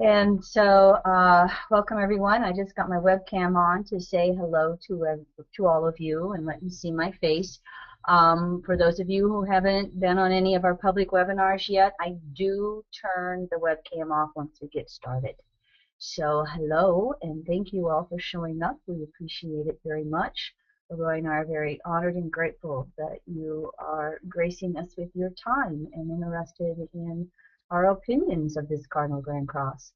And so, welcome everyone. I just got my webcam on to say hello to all of you and let you see my face. For those of you who haven't been on any of our public webinars yet, I do turn the webcam off once we get started. So hello, and thank you all for showing up. We appreciate it very much. Roy and I are very honored and grateful that you are gracing us with your time and interested in our opinions of this Cardinal Grand Cross.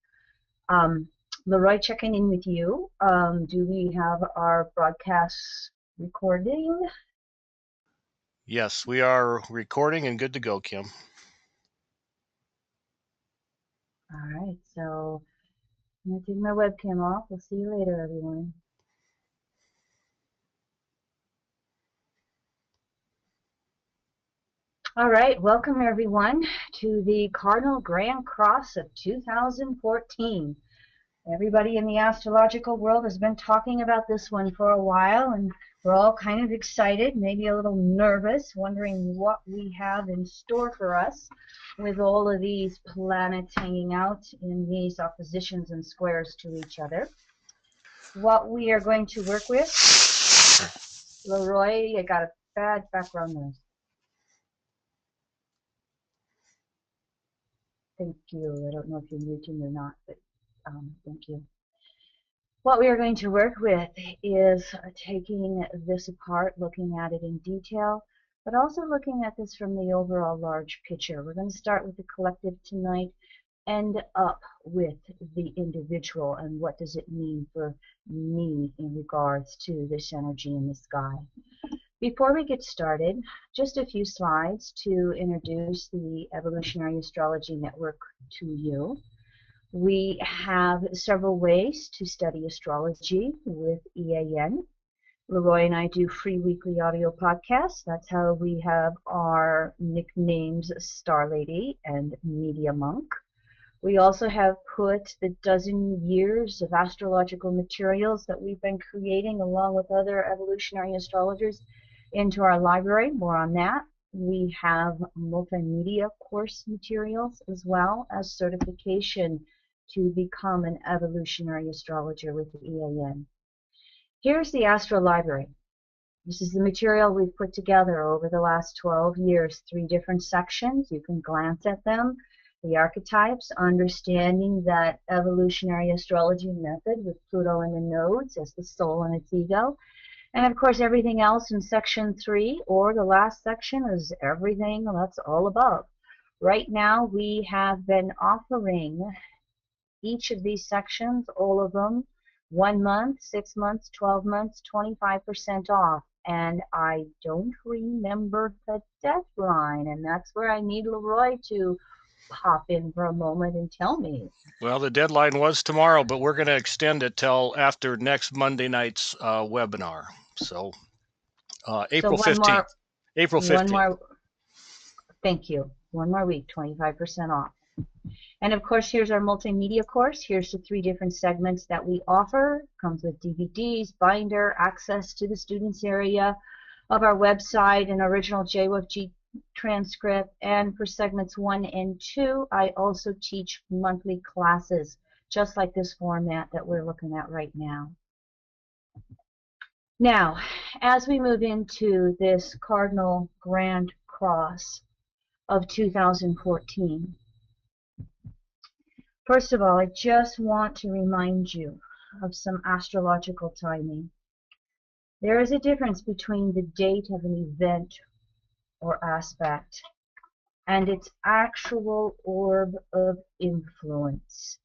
Leroy, checking in with you. Do we have our broadcast recording? Yes, we are recording and good to go, Kim. All right, so I'm going to take my webcam off. We'll see you later, everyone. All right, welcome everyone to the Cardinal Grand Cross of 2014. Everybody in the astrological world has been talking about this one for a while, and we're all kind of excited, maybe a little nervous, wondering what we have in store for us with all of these planets hanging out in these oppositions and squares to each other. What we are going to work with, Leroy, I got a bad background noise. Thank you. I don't know if you're muting or not, but thank you. What we are going to work with is taking this apart, looking at it in detail, but also looking at this from the overall large picture. We're going to start with the collective tonight, end up with the individual, and what does it mean for me in regards to this energy in the sky. Before we get started, just a few slides to introduce the Evolutionary Astrology Network to you. We have several ways to study astrology with EAN. Leroy and I do free weekly audio podcasts. That's how we have our nicknames Star Lady and Media Monk. We also have put the dozen years of astrological materials that we've been creating along with other evolutionary astrologers into our library. More on that. We have multimedia course materials as well as certification to become an evolutionary astrologer with the EAN. Here's the Astro Library. This is the material we've put together over the last 12 years, 3 different sections. You can glance at them. The archetypes, understanding that evolutionary astrology method with Pluto and the nodes as the soul and its ego. And of course, everything else in section 3, or the last section, is everything that's all above. Right now, we have been offering each of these sections, all of them, 1 month, 6 months, 12 months, 25% off. And I don't remember the deadline, and that's where I need Leroy to pop in for a moment and tell me. Well, the deadline was tomorrow, but we're going to extend it till after next Monday night's webinar. So April 15th. April 15th. Thank you. 1 more week, 25% off. And of course, here's our multimedia course. Here's the 3 different segments that we offer. Comes with DVDs, binder, access to the students area of our website, an original JWFG transcript. And for segments 1 and 2, I also teach monthly classes, just like this format that we're looking at right now. Now, as we move into this Cardinal Grand Cross of 2014, first of all, I just want to remind you of some astrological timing. There is a difference between the date of an event or aspect and its actual orb of influence,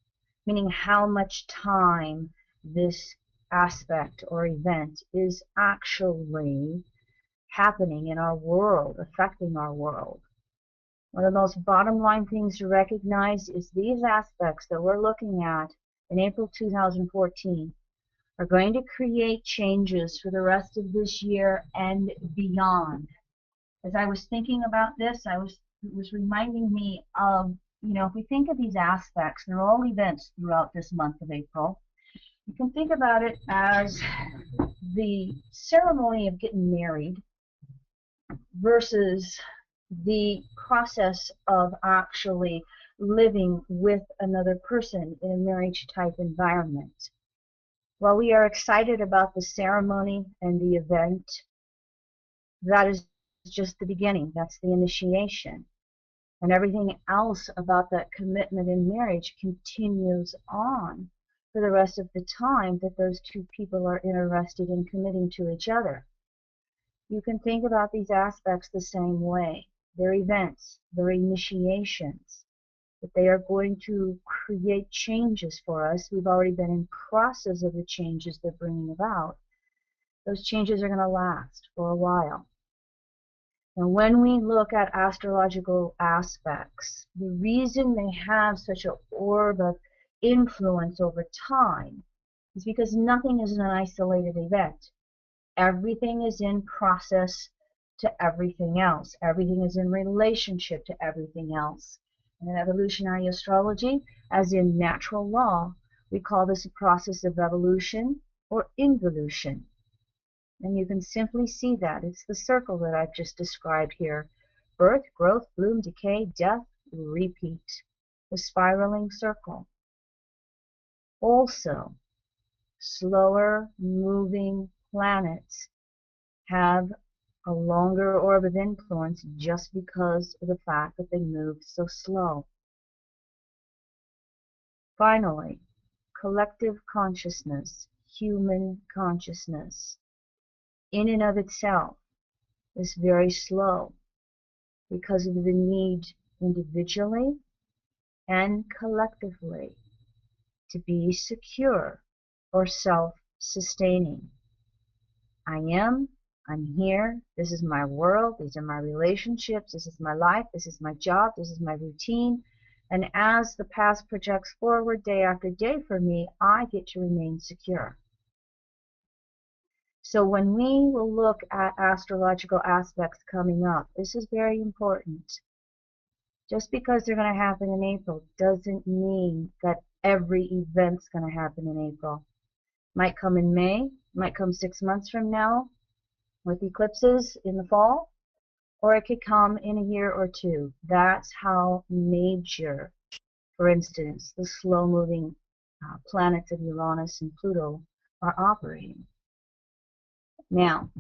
meaning how much time this aspect or event is actually happening in our world, affecting our world. One of the most bottom line things to recognize is these aspects that we're looking at in April 2014 are going to create changes for the rest of this year and beyond. As I was thinking about this, it was reminding me of, if we think of these aspects, they're all events throughout this month of April. You can think about it as the ceremony of getting married versus the process of actually living with another person in a marriage type environment. While we are excited about the ceremony and the event, that is just the beginning. That's the initiation. And everything else about that commitment in marriage continues on for the rest of the time that those two people are interested in committing to each other. You can think about these aspects the same way. They're events, they're initiations, that they are going to create changes for us. We've already been in process of the changes they're bringing about. Those changes are going to last for a while. And when we look at astrological aspects, the reason they have such an orb of influence over time is because nothing is an isolated event. Everything is in process to everything else. Everything is in relationship to everything else. And in evolutionary astrology, as in natural law, we call this a process of evolution or involution. And you can simply see that. It's the circle that I've just described here. Birth, growth, bloom, decay, death, repeat. The spiraling circle. Also, slower moving planets have a longer orb of influence just because of the fact that they move so slow. Finally, collective consciousness, human consciousness, in and of itself is very slow because of the need individually and collectively to be secure or self-sustaining. I'm here, this is my world, these are my relationships, this is my life, this is my job, this is my routine, and as the past projects forward day after day for me, I get to remain secure. So when we will look at astrological aspects coming up, this is very important. Just because they're going to happen in April doesn't mean that every event's going to happen in April. Might come in May, might come 6 months from now with eclipses in the fall, or it could come in a year or two. That's how major, for instance, the slow-moving planets of Uranus and Pluto are operating. Now,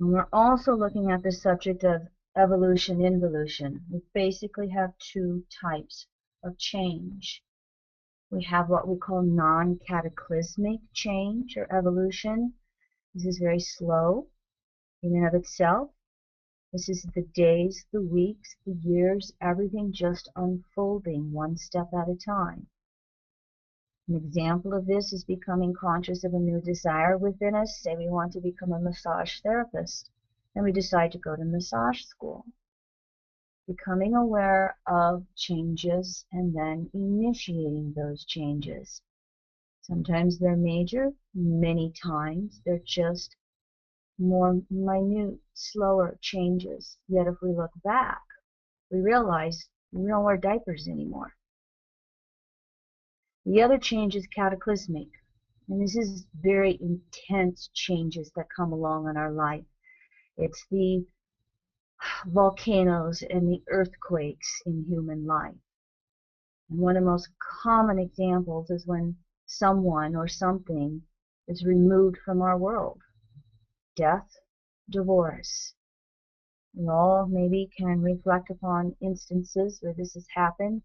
we're also looking at the subject of evolution, involution. We basically have two types of change. We have what we call non-cataclysmic change or evolution. This is very slow in and of itself. This is the days, the weeks, the years, everything just unfolding one step at a time. An example of this is becoming conscious of a new desire within us. Say we want to become a massage therapist, and we decide to go to massage school. Becoming aware of changes and then initiating those changes. Sometimes they're major, many times they're just more minute, slower changes. Yet if we look back, we realize we don't wear diapers anymore. The other change is cataclysmic, and this is very intense changes that come along in our life. It's the volcanoes and the earthquakes in human life. And one of the most common examples is when someone or something is removed from our world. Death, divorce. We all maybe can reflect upon instances where this has happened,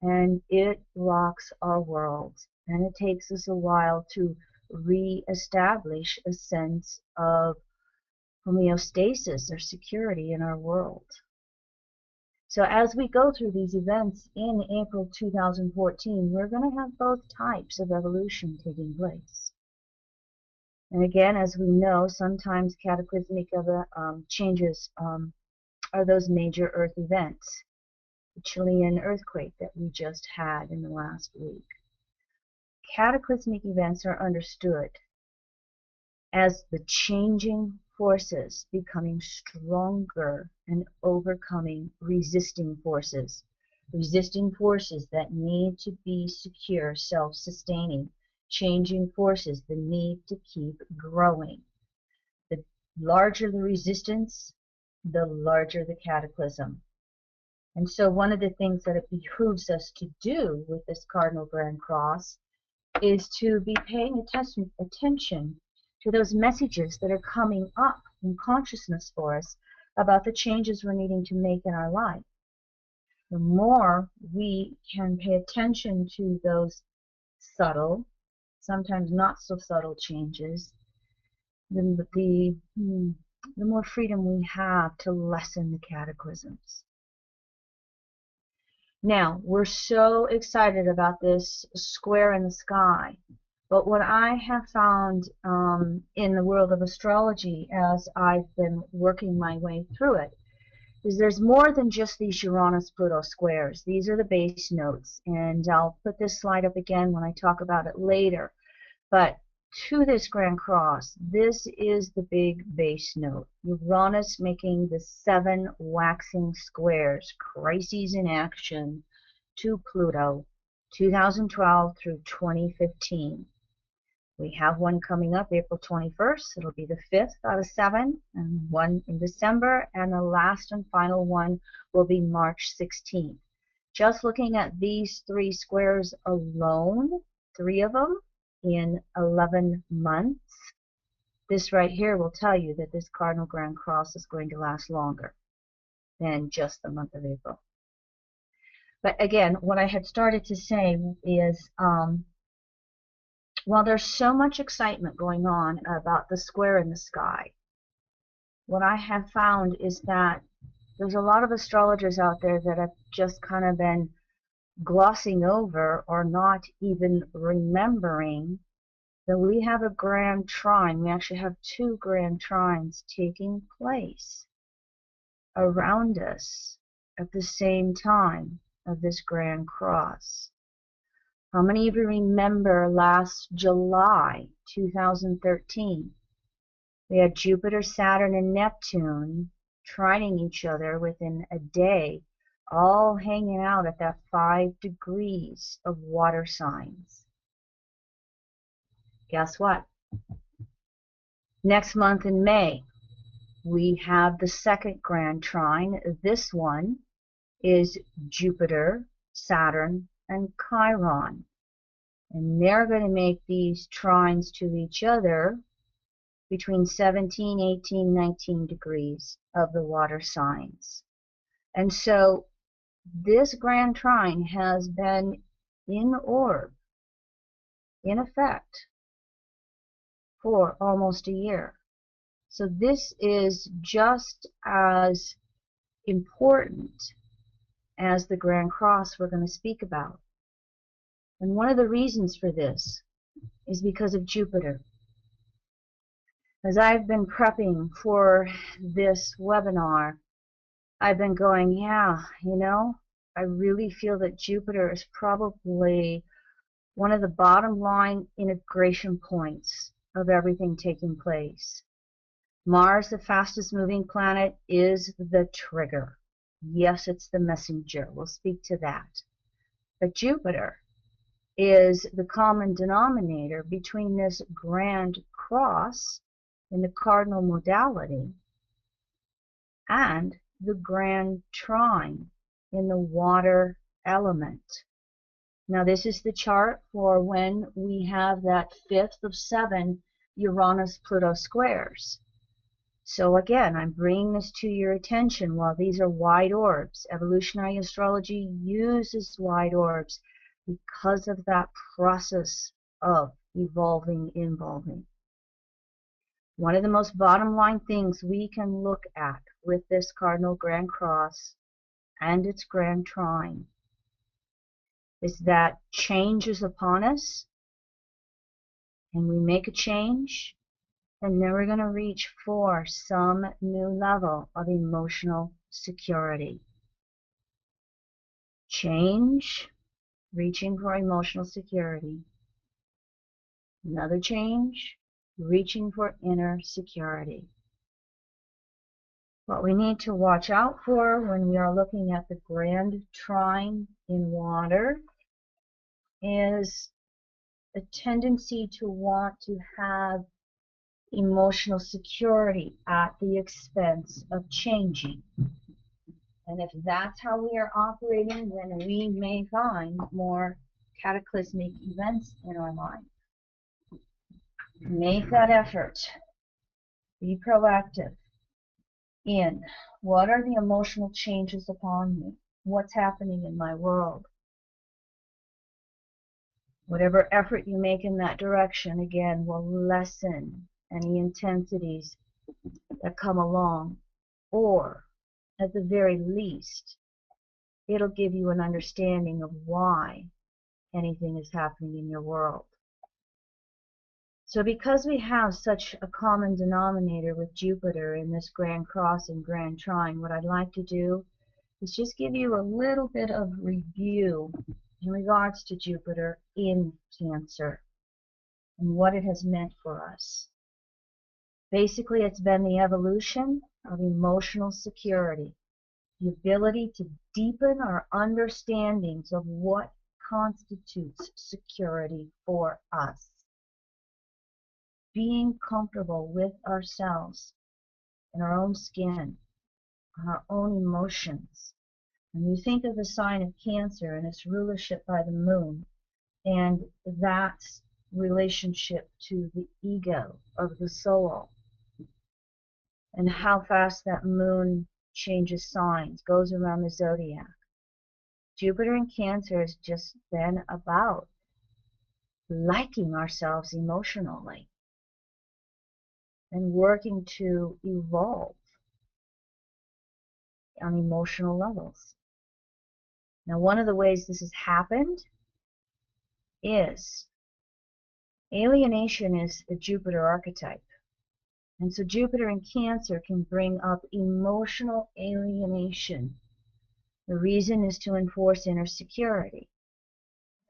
and it rocks our world. And it takes us a while to re-establish a sense of homeostasis or security in our world. So as we go through these events in April 2014, we're going to have both types of evolution taking place. And again, as we know, sometimes cataclysmic changes are those major Earth events. The Chilean earthquake that we just had in the last week. Cataclysmic events are understood as the changing forces becoming stronger and overcoming resisting forces. Resisting forces that need to be secure, self-sustaining. Changing forces, the need to keep growing. The larger the resistance, the larger the cataclysm. And so one of the things that it behooves us to do with this Cardinal Grand Cross is to be paying attention to those messages that are coming up in consciousness for us about the changes we're needing to make in our life. The more we can pay attention to those subtle, sometimes not so subtle changes, the more freedom we have to lessen the cataclysms. Now, we're so excited about this square in the sky, but what I have found in the world of astrology as I've been working my way through it is there's more than just these Uranus-Pluto squares. These are the base notes, and I'll put this slide up again when I talk about it later. But to this Grand Cross, this is the big base note. Uranus making the 7 waxing squares, crises in action, to Pluto, 2012 through 2015. We have one coming up April 21st. It'll be the 5th out of 7, and one in December, and the last and final one will be March 16th. Just looking at these 3 squares alone, 3 of them in 11 months, this right here will tell you that this Cardinal Grand Cross is going to last longer than just the month of April. But again, what I had started to say is, while there's so much excitement going on about the square in the sky, what I have found is that there's a lot of astrologers out there that have just kind of been glossing over or not even remembering that we have a grand trine. We actually have 2 grand trines taking place around us at the same time of this Grand Cross. How many of you remember last July 2013? We had Jupiter, Saturn, and Neptune trining each other within a day, all hanging out at that 5 degrees of water signs. Guess what? Next month in May, we have the 2nd grand trine. This one is Jupiter, Saturn, and Chiron. And they're going to make these trines to each other between 17, 18, 19 degrees of the water signs. And so this grand trine has been in orb, in effect, for almost a year. So this is just as important as the Grand Cross we're going to speak about. And one of the reasons for this is because of Jupiter. As I've been prepping for this webinar, I've been going, yeah, you know, I really feel that Jupiter is probably one of the bottom line integration points of everything taking place. Mars, the fastest moving planet, is the trigger. Yes, it's the messenger. We'll speak to that. But Jupiter is the common denominator between this Grand Cross in the cardinal modality and the Grand Trine in the water element. Now this is the chart for when we have that 5th of 7 Uranus-Pluto squares. So again, I'm bringing this to your attention. While these are wide orbs, evolutionary astrology uses wide orbs because of that process of evolving, involving. One of the most bottom line things we can look at with this Cardinal Grand Cross and its Grand Trine is that change is upon us, and we make a change, and then we're going to reach for some new level of emotional security. Change, reaching for emotional security. Another change, reaching for inner security. What we need to watch out for when we are looking at the Grand Trine in water is a tendency to want to have emotional security at the expense of changing. And if that's how we are operating, then we may find more cataclysmic events in our life. Make that effort. Be proactive in what are the emotional changes upon me? What's happening in my world? Whatever effort you make in that direction, again, will lessen any intensities that come along, or at the very least, it'll give you an understanding of why anything is happening in your world. So because we have such a common denominator with Jupiter in this Grand Cross and Grand Trine, what I'd like to do is just give you a little bit of review in regards to Jupiter in Cancer and what it has meant for us. Basically, it's been the evolution of emotional security, the ability to deepen our understandings of what constitutes security for us. Being comfortable with ourselves, in our own skin, our own emotions. And you think of the sign of Cancer and its rulership by the moon, and that relationship to the ego of the soul, and how fast that moon changes signs, goes around the zodiac. Jupiter in Cancer has just been about liking ourselves emotionally and working to evolve on emotional levels. Now, one of the ways this has happened is alienation is a Jupiter archetype. And so Jupiter in Cancer can bring up emotional alienation. The reason is to enforce inner security,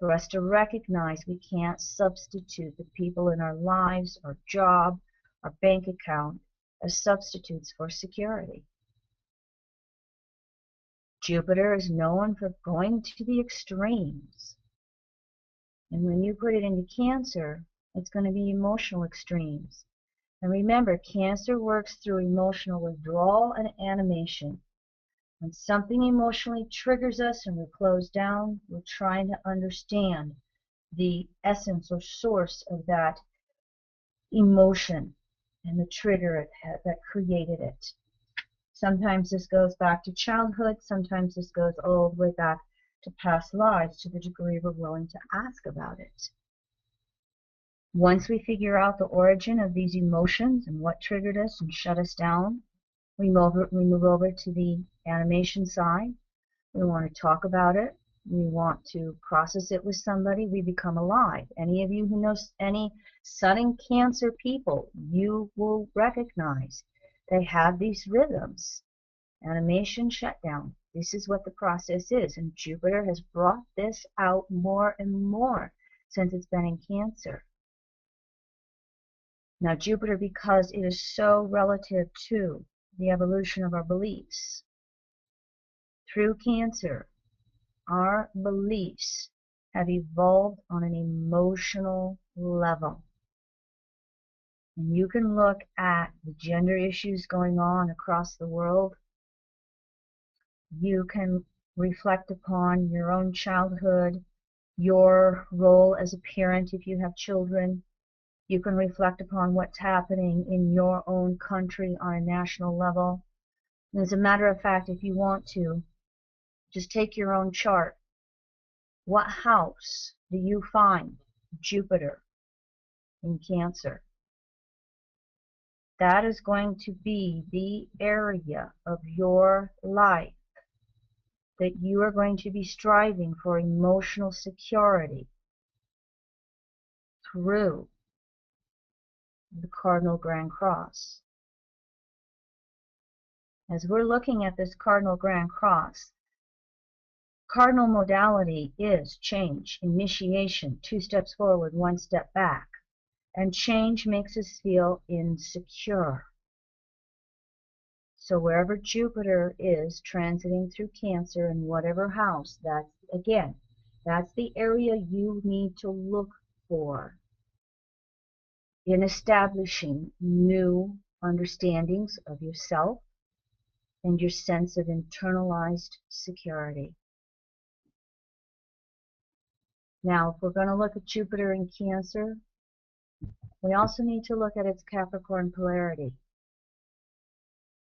for us to recognize we can't substitute the people in our lives, our job, our bank account as substitutes for security. Jupiter is known for going to the extremes. And when you put it into Cancer, it's going to be emotional extremes. And remember, Cancer works through emotional withdrawal and animation. When something emotionally triggers us and we close down, we're trying to understand the essence or source of that emotion and the trigger that created it. Sometimes this goes back to childhood, sometimes this goes all the way back to past lives to the degree we're willing to ask about it. Once we figure out the origin of these emotions and what triggered us and shut us down, we move over to the animation side. We want to talk about it. We want to process it with somebody. We become alive. Any of you who knows any Sun and Cancer people, you will recognize they have these rhythms. Animation, shutdown. This is what the process is. And Jupiter has brought this out more and more since it's been in Cancer. Now Jupiter, because it is so relative to the evolution of our beliefs, through Cancer, our beliefs have evolved on an emotional level. And you can look at the gender issues going on across the world. You can reflect upon your own childhood, your role as a parent if you have children. You can reflect upon what's happening in your own country on a national level. And as a matter of fact, if you want to, just take your own chart. What house do you find Jupiter in Cancer? That is going to be the area of your life that you are going to be striving for emotional security through the Cardinal Grand Cross. As we're looking at this Cardinal Grand Cross, cardinal modality is change, initiation, 2 steps forward, 1 step back. And change makes us feel insecure. So wherever Jupiter is transiting through Cancer in whatever house, that's the area you need to look for in establishing new understandings of yourself, and your sense of internalized security. Now, if we're going to look at Jupiter in Cancer, we also need to look at its Capricorn polarity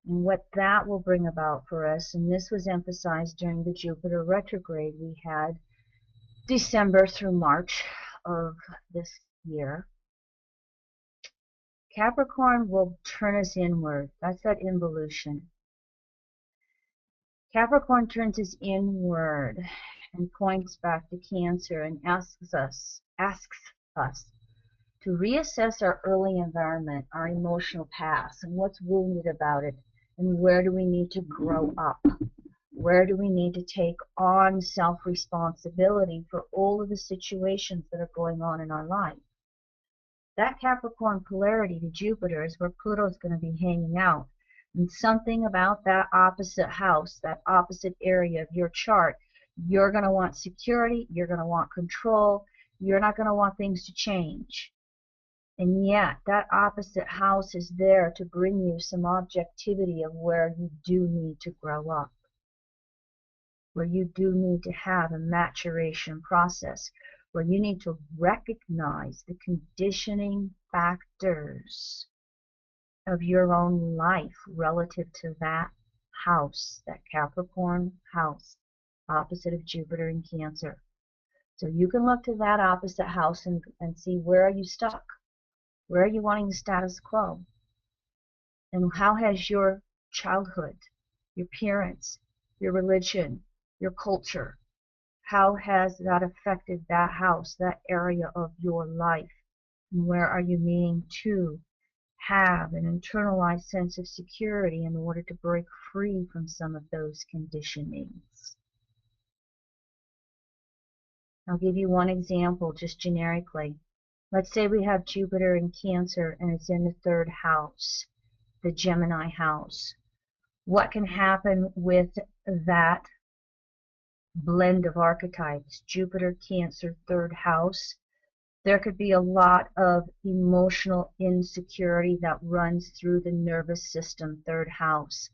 and what that will bring about for us. And this was emphasized during the Jupiter retrograde we had December through March of this year. Capricorn will turn us inward. That's that involution. Capricorn turns us inward and points back to Cancer and asks us to reassess our early environment, our emotional past, and what's wounded about it, and where do we need to grow up? Where do we need to take on self-responsibility for all of the situations that are going on in our life? That Capricorn polarity to Jupiter is where Pluto's going to be hanging out. And something about that opposite house, that opposite area of your chart, you're going to want security, you're going to want control, you're not going to want things to change. And yet, that opposite house is there to bring you some objectivity of where you do need to grow up, where you do need to have a maturation process, where you need to recognize the conditioning factors of your own life relative to that house, that Capricorn house, opposite of Jupiter in Cancer. So you can look to that opposite house and see, where are you stuck? Where are you wanting the status quo? And how has your childhood, your parents, your religion, your culture, how has that affected that house, that area of your life? And where are you needing to have an internalized sense of security in order to break free from some of those conditionings? I'll give you one example just generically. Let's say we have Jupiter in Cancer and it's in the third house, the Gemini house. What can happen with that blend of archetypes, Jupiter, Cancer, third house? There could be a lot of emotional insecurity that runs through the nervous system, third house,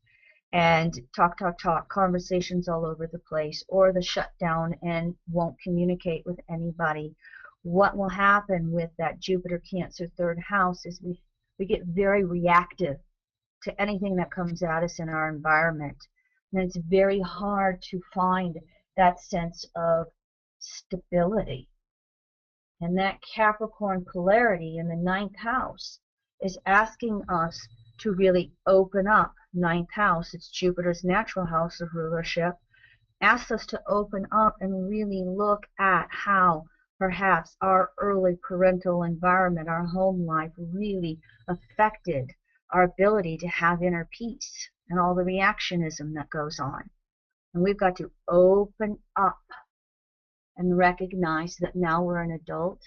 and talk, conversations all over the place, or the shutdown and won't communicate with anybody. What will happen with that Jupiter, Cancer, third house is we get very reactive to anything that comes at us in our environment. And it's very hard to find that sense of stability. And that Capricorn polarity in the ninth house is asking us to really open up. Ninth house, it's Jupiter's natural house of rulership, asks us to open up and really look at how perhaps our early parental environment, our home life, really affected our ability to have inner peace and all the reactionism that goes on. And we've got to open up and recognize that now we're an adult.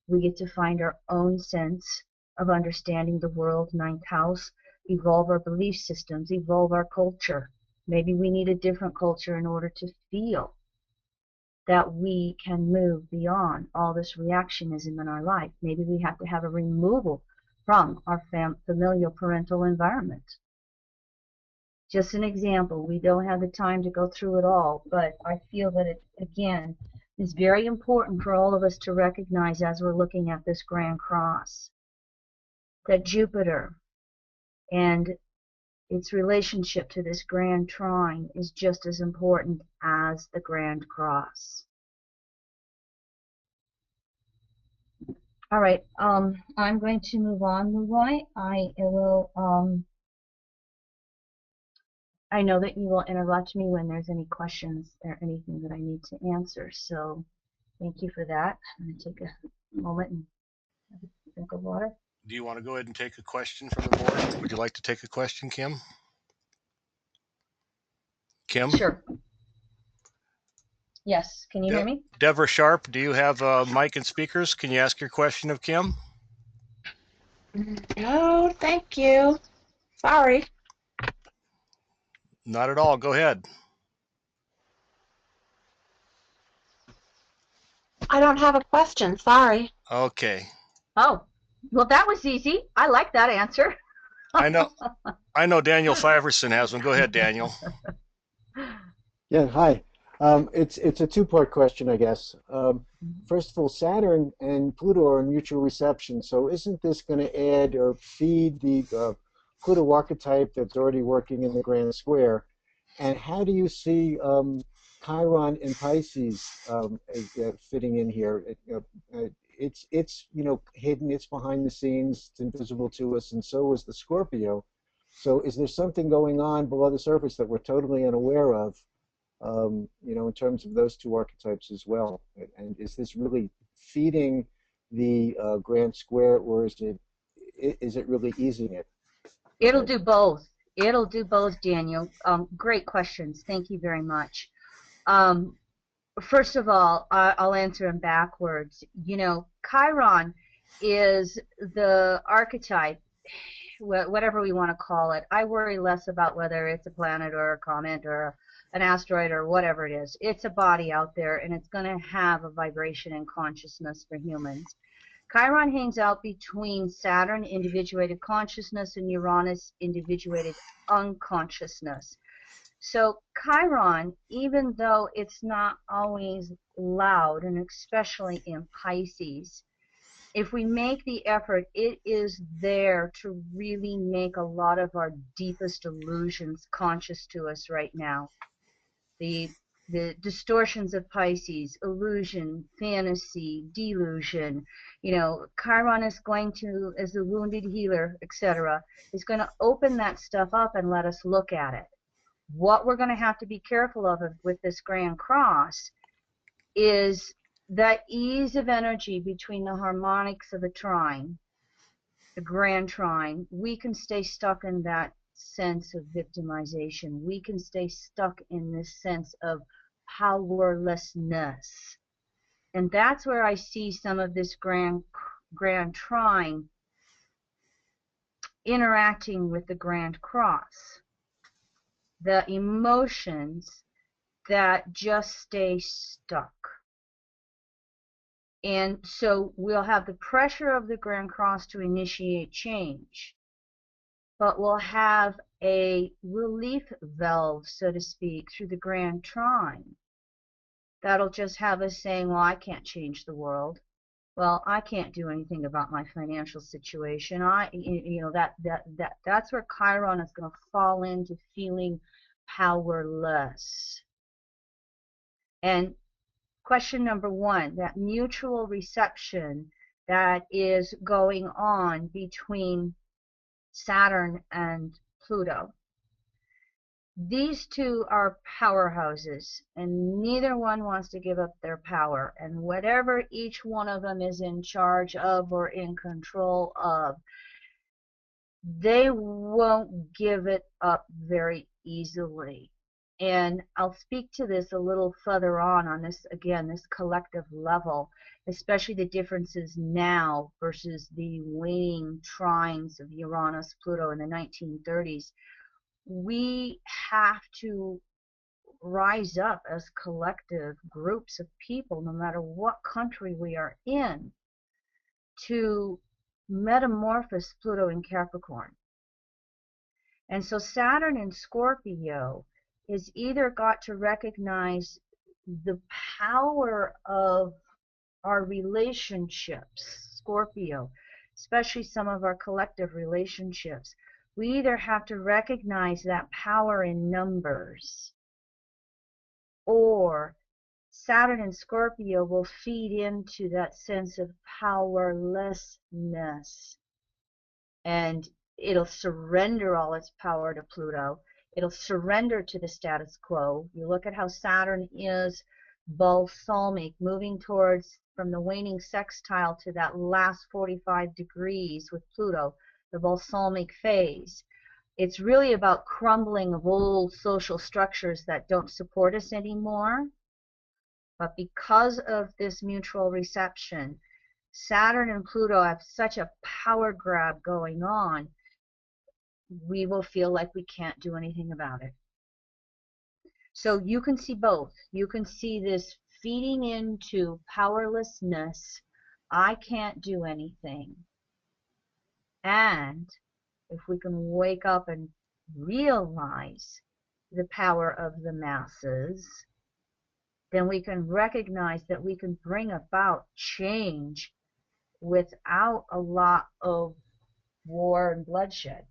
We get to find our own sense of understanding the world, ninth house, evolve our belief systems, evolve our culture. Maybe we need a different culture in order to feel that we can move beyond all this reactionism in our life. Maybe we have to have a removal from our familial parental environment. Just an example. We don't have the time to go through it all, but I feel that it, again, is very important for all of us to recognize as we're looking at this Grand Cross, that Jupiter and its relationship to this Grand Trine is just as important as the Grand Cross. All right, I'm going to move on, Luai. I know that you will interrupt me when there's any questions or anything that I need to answer, so thank you for that. I'm going to take a moment and have a drink of water. Do you want to go ahead and take a question from the board? Would you like to take a question, Kim? Kim? Sure. Yes, can you hear me? Deborah Sharp, do you have mic and speakers? Can you ask your question of Kim? No, thank you. Sorry. Not at all. Go ahead. I don't have a question. Sorry. Okay. Oh, well, that was easy. I like that answer. I know Daniel Fiverson has one. Go ahead, Daniel. Yeah, hi. It's a two-part question, I guess. First of all, Saturn and Pluto are in mutual reception, so isn't this going to add or feed the Pluto archetype that's already working in the grand square? And how do you see Chiron in Pisces fitting in here? It's hidden, it's behind the scenes, it's invisible to us, and so is the Scorpio. So is there something going on below the surface that we're totally unaware of? In terms of those two archetypes as well. And is this really feeding the grand square, or is it really easing it? It'll do both. It'll do both, Daniel. Great questions. Thank you very much. First of all, I'll answer them backwards. Chiron is the archetype, whatever we want to call it. I worry less about whether it's a planet or a comet or an asteroid or whatever it is. It's a body out there, and it's going to have a vibration and consciousness for humans. Chiron hangs out between Saturn, individuated consciousness, and Uranus, individuated unconsciousness. So Chiron, even though it's not always loud, and especially in Pisces, if we make the effort, it is there to really make a lot of our deepest illusions conscious to us right now. The distortions of Pisces, illusion, fantasy, delusion. Chiron is going to, as a wounded healer, etc., is going to open that stuff up and let us look at it. What we're going to have to be careful of with this Grand Cross is that ease of energy between the harmonics of the trine, the grand trine. We can stay stuck in that sense of victimization. We can stay stuck in this sense of powerlessness. And that's where I see some of this grand trine interacting with the Grand Cross. The emotions that just stay stuck. And so we'll have the pressure of the Grand Cross to initiate change, but we'll have a relief valve, so to speak, through the Grand Trine. That'll just have us saying, well, I can't change the world. Well, I can't do anything about my financial situation. That's where Chiron is going to fall into feeling powerless. And question number one, that mutual reception that is going on between Saturn and Pluto. These two are powerhouses, and neither one wants to give up their power. And whatever each one of them is in charge of or in control of, they won't give it up very easily. And I'll speak to this a little further on this, again, this collective level, especially the differences now versus the waning trines of Uranus, Pluto in the 1930s. We have to rise up as collective groups of people, no matter what country we are in, to metamorphose Pluto in Capricorn. And so Saturn in Scorpio is either got to recognize the power of our relationships, Scorpio, especially some of our collective relationships. We either have to recognize that power in numbers, or Saturn in Scorpio will feed into that sense of powerlessness. And it'll surrender all its power to Pluto. It'll surrender to the status quo. You look at how Saturn is balsamic, moving towards, from the waning sextile to that last 45 degrees with Pluto, the balsamic phase. It's really about crumbling of old social structures that don't support us anymore. But because of this mutual reception, Saturn and Pluto have such a power grab going on, we will feel like we can't do anything about it. So you can see both. You can see this feeding into powerlessness, I can't do anything. And if we can wake up and realize the power of the masses, then we can recognize that we can bring about change without a lot of war and bloodshed.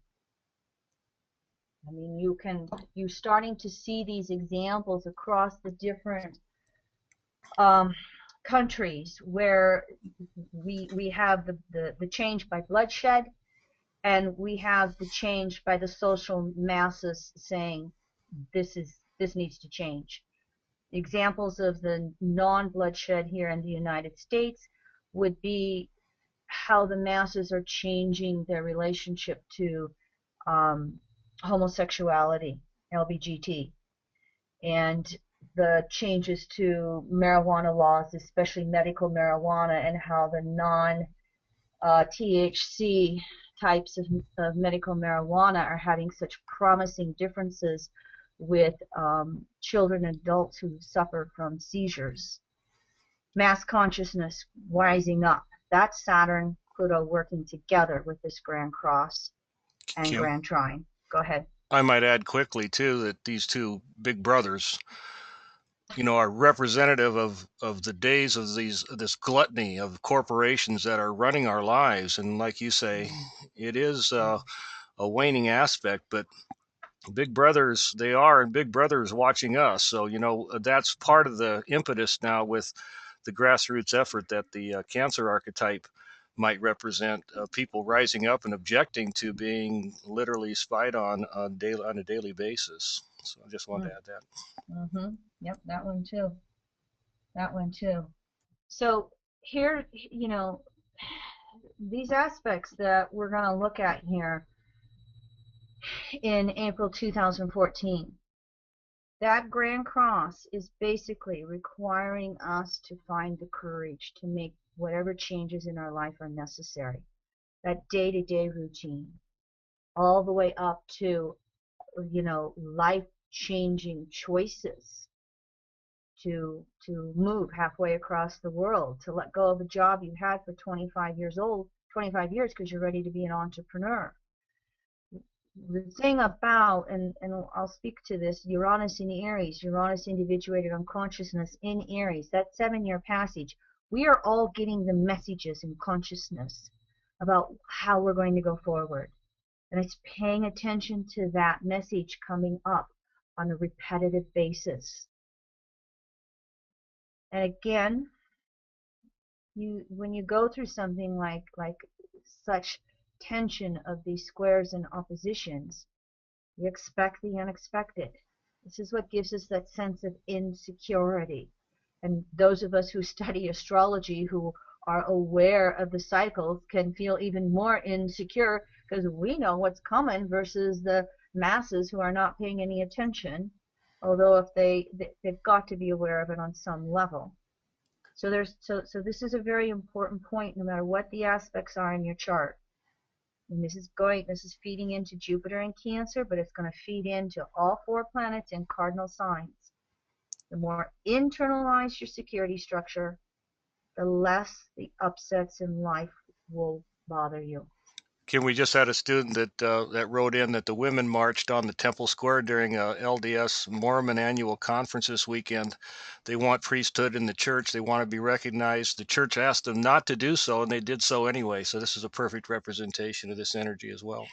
I mean, you're starting to see these examples across the different countries where we have the change by bloodshed, and we have the change by the social masses saying this needs to change. Examples of the non-bloodshed here in the United States would be how the masses are changing their relationship to homosexuality, LBGT, and the changes to marijuana laws, especially medical marijuana, and how the non-THC types of medical marijuana are having such promising differences with children and adults who suffer from seizures. Mass consciousness rising up. That's Saturn, Pluto working together with this Grand Cross and Kim, Grand Trine. Go ahead. I might add quickly, too, that these two big brothers, are representative of the days of this gluttony of corporations that are running our lives. And like you say, it is a waning aspect, but big brothers they are, and big brother is watching us. So that's part of the impetus now with the grassroots effort that the cancer archetype might represent, people rising up and objecting to being literally spied on a daily basis. So I just wanted to add that. Mm-hmm. Yep, that one too. That one too. So here, these aspects that we're going to look at here in April 2014, that Grand Cross is basically requiring us to find the courage to make whatever changes in our life are necessary. That day-to-day routine, all the way up to, life-changing choices to move halfway across the world, to let go of a job you had for 25 years because you're ready to be an entrepreneur. The thing about, and I'll speak to this, Uranus in Aries, Uranus individuated on consciousness in Aries, that 7-year passage, we are all getting the messages in consciousness about how we're going to go forward. And it's paying attention to that message coming up on a repetitive basis. And again, when you go through something like such tension of these squares and oppositions, you expect the unexpected. This is what gives us that sense of insecurity. And those of us who study astrology, who are aware of the cycles, can feel even more insecure because we know what's coming versus the masses who are not paying any attention, although if they've got to be aware of it on some level. So this is a very important point, no matter what the aspects are in your chart. And this is feeding into Jupiter and Cancer, but it's going to feed into all 4 planets in cardinal signs. The more internalized your security structure, the less the upsets in life will bother you. Kim, we just had a student that wrote in that the women marched on the Temple Square during a LDS Mormon annual conference this weekend. They want priesthood in the church. They want to be recognized. The church asked them not to do so, and they did so anyway. So this is a perfect representation of this energy as well.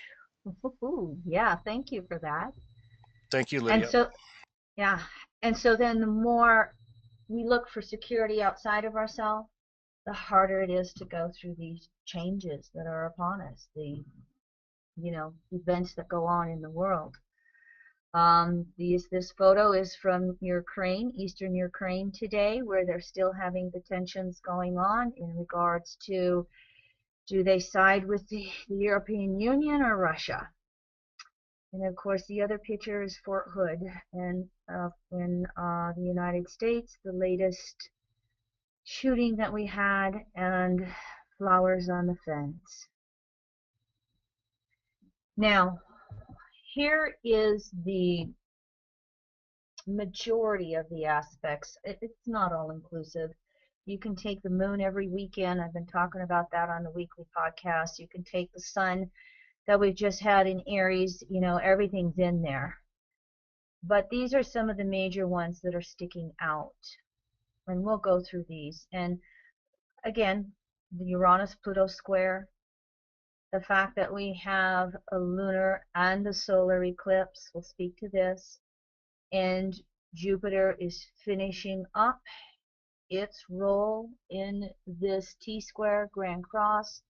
Ooh, yeah, thank you for that. Thank you, Lydia. And so then the more we look for security outside of ourselves, the harder it is to go through these changes that are upon us, the events that go on in the world. This photo is from Ukraine, eastern Ukraine today, where they're still having the tensions going on in regards to, do they side with the European Union or Russia? And of course, the other picture is Fort Hood, and in the United States, the latest shooting that we had, and flowers on the fence. Now, here is the majority of the aspects. It's not all inclusive. You can take the moon every weekend. I've been talking about that on the weekly podcast. You can take the sun that we've just had in Aries, you know, everything's in there. But these are some of the major ones that are sticking out. And we'll go through these. And again, the Uranus-Pluto square, the fact that we have a lunar and a solar eclipse will speak to this. And Jupiter is finishing up its role in this T-square Grand Cross.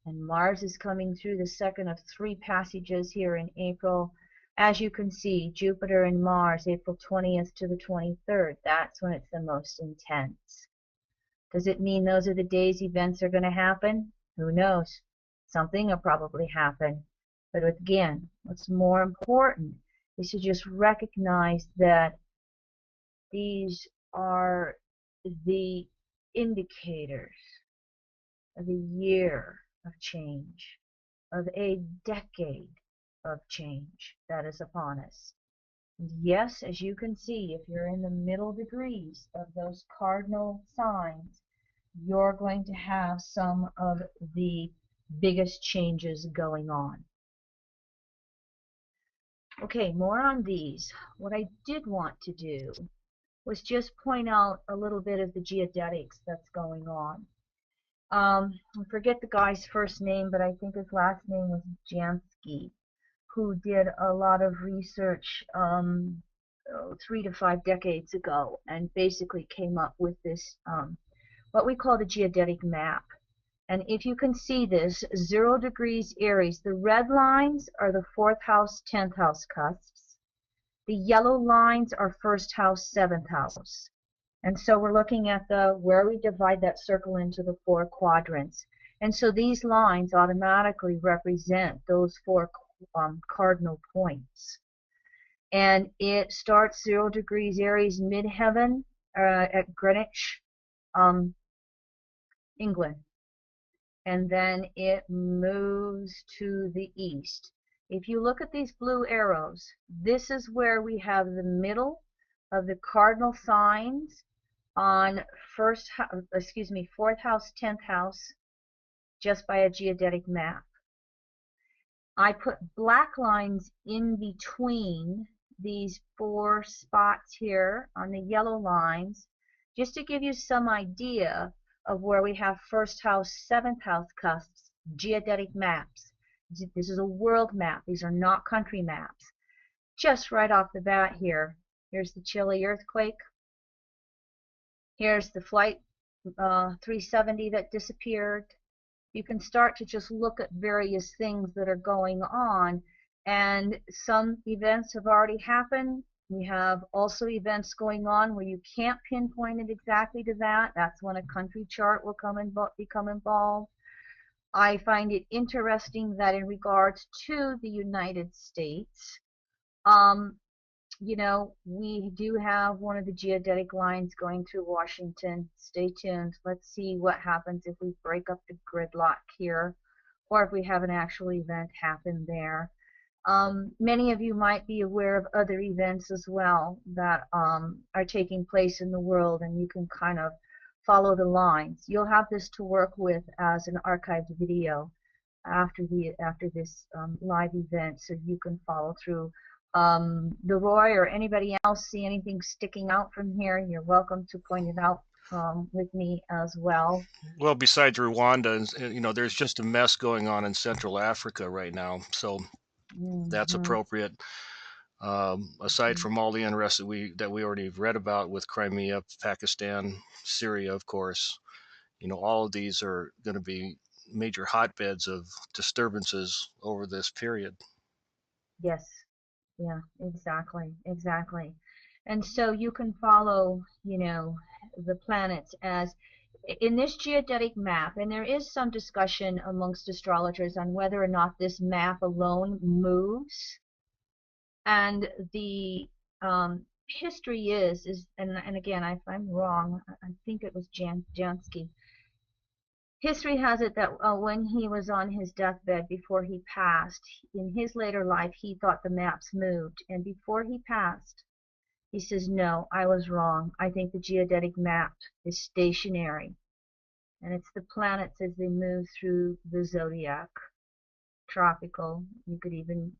And Mars is coming through the second of 3 passages here in April. As you can see, Jupiter and Mars, April 20th to the 23rd. That's when it's the most intense. Does it mean those are the days events are going to happen? Who knows? Something will probably happen. But again, what's more important is to just recognize that these are the indicators of a year of change, of a decade of change that is upon us. And yes, as you can see, if you're in the middle degrees of those cardinal signs, you're going to have some of the biggest changes going on. Okay, more on these. What I did want to do was just point out a little bit of the geodetics that's going on. I forget the guy's first name, but I think his last name was Jansky, who did a lot of research 3 to 5 decades ago and basically came up with this, what we call the geodetic map. And if you can see this, 0 degrees Aries, the red lines are the 4th house, 10th house cusps. The yellow lines are 1st house, 7th house. And so we're looking at where we divide that circle into the 4 quadrants. And so these lines automatically represent those 4 cardinal points. And it starts 0 degrees Aries midheaven at Greenwich, England. And then it moves to the east. If you look at these blue arrows, this is where we have the middle of the cardinal signs on 4th house, 10th house, just by a geodetic map. I put black lines in between these 4 spots here on the yellow lines, just to give you some idea of where we have 1st house, 7th house cusps, geodetic maps. This is a world map. These are not country maps. Just right off the bat here, here's the Chile earthquake. Here's the flight 370 that disappeared. You can start to just look at various things that are going on, and some events have already happened. We have also events going on where you can't pinpoint it exactly to that. That's when a country chart will become involved. I find it interesting that in regards to the United States, you know, we do have one of the geodetic lines going through Washington. Stay tuned. Let's see what happens if we break up the gridlock here, or if we have an actual event happen there. Many of you might be aware of other events as well that are taking place in the world, and you can kind of follow the lines. You'll have this to work with as an archived video after this live event, so you can follow through. Leroy or anybody else see anything sticking out from here, you're welcome to point it out with me as well. Well, besides Rwanda, you know, there's just a mess going on in Central Africa right now, so that's appropriate. Aside from all the unrest that we already read about with Crimea, Pakistan, Syria, of course, you know, all of these are going to be major hotbeds of disturbances over this period. Yes. Yeah, exactly. And so you can follow, you know, the planets as in this geodetic map, and there is some discussion amongst astrologers on whether or not this map alone moves. And the history is and again, if I'm wrong, I think it was Jansky. History has it that when he was on his deathbed before he passed, in his later life, he thought the maps moved. And before he passed, he says, no, I was wrong. I think the geodetic map is stationary. And it's the planets as they move through the zodiac, tropical. You could even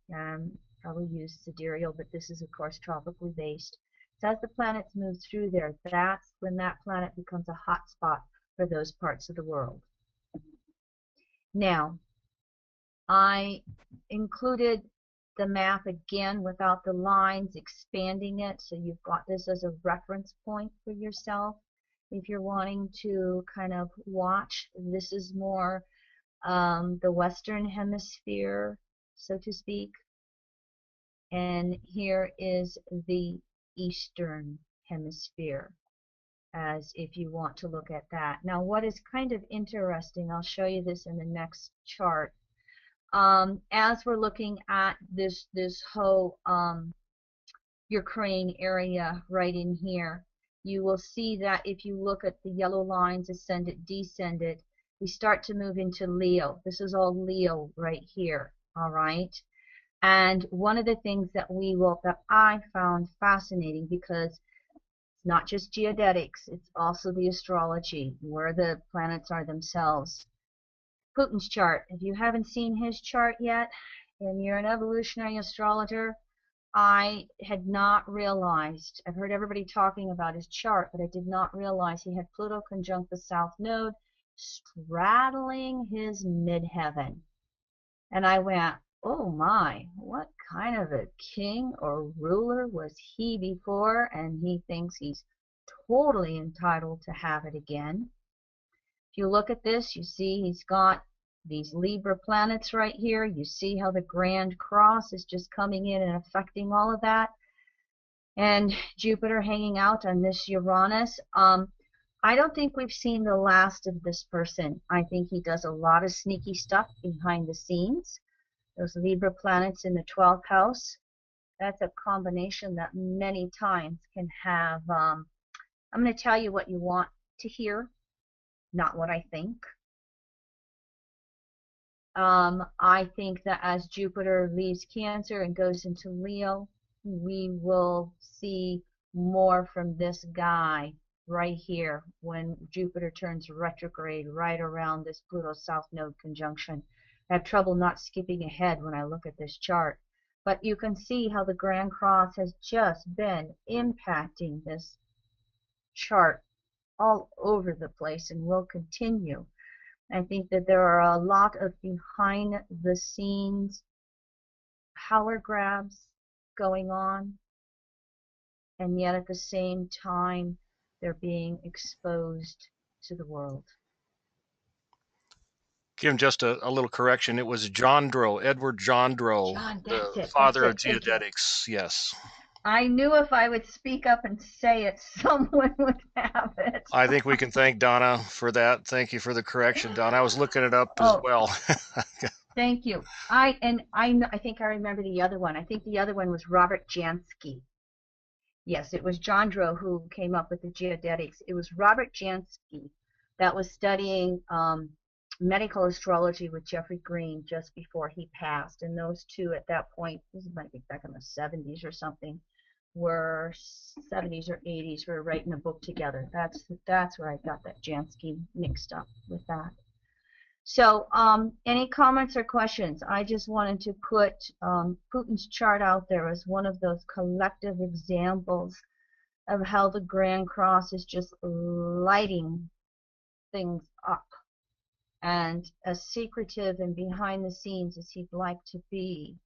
probably use sidereal, but this is of course tropically based. So as the planets move through there, that's when that planet becomes a hot spot for those parts of the world. Now, I included the map again without the lines, expanding it, so you've got this as a reference point for yourself. If you're wanting to kind of watch, this is more the Western Hemisphere, so to speak, and here is the Eastern Hemisphere, as if you want to look at that. Now, what is kind of interesting, I'll show you this in the next chart. As we're looking at this whole Ukraine area right in here, you will see that if you look at the yellow lines, ascendant, descendant, we start to move into Leo. This is all Leo right here, all right? And one of the things that I found fascinating, because it's not just geodetics, it's also the astrology, where the planets are themselves. Putin's chart. If you haven't seen his chart yet, and you're an evolutionary astrologer, I had not realized, I've heard everybody talking about his chart, but I did not realize he had Pluto conjunct the South Node, straddling his midheaven. And I went, oh my, what kind of a king or ruler was he before? And he thinks he's totally entitled to have it again. If you look at this, you see he's got these Libra planets right here. You see how the Grand Cross is just coming in and affecting all of that. And Jupiter hanging out on this Uranus. I don't think we've seen the last of this person. I think he does a lot of sneaky stuff behind the scenes. Those Libra planets in the 12th house, that's a combination that many times can have, I'm going to tell you what you want to hear, not what I think. I think that as Jupiter leaves Cancer and goes into Leo, we will see more from this guy right here when Jupiter turns retrograde right around this Pluto South Node conjunction. I have trouble not skipping ahead when I look at this chart. But you can see how the Grand Cross has just been impacting this chart all over the place and will continue. I think that there are a lot of behind the scenes power grabs going on, and yet at the same time they're being exposed to the world. Kim, just a little correction. It was Jandro, Edward Jandro, the father of geodetics. Yes. I knew if I would speak up and say it, someone would have it. I think we can thank Donna for that. Thank you for the correction, Donna. I was looking it up as well. Thank you. I think I remember the other one. I think the other one was Robert Jansky. Yes, it was Jandro who came up with the geodetics. It was Robert Jansky that was studying medical astrology with Jeffrey Green just before he passed. And those two at that point, this might be back in the 70s or something, were 70s or 80s, were writing a book together. That's where I got that Jansky mixed up with that. So any comments or questions? I just wanted to put Putin's chart out there as one of those collective examples of how the Grand Cross is just lighting things up. And as secretive and behind the scenes as he'd like to be,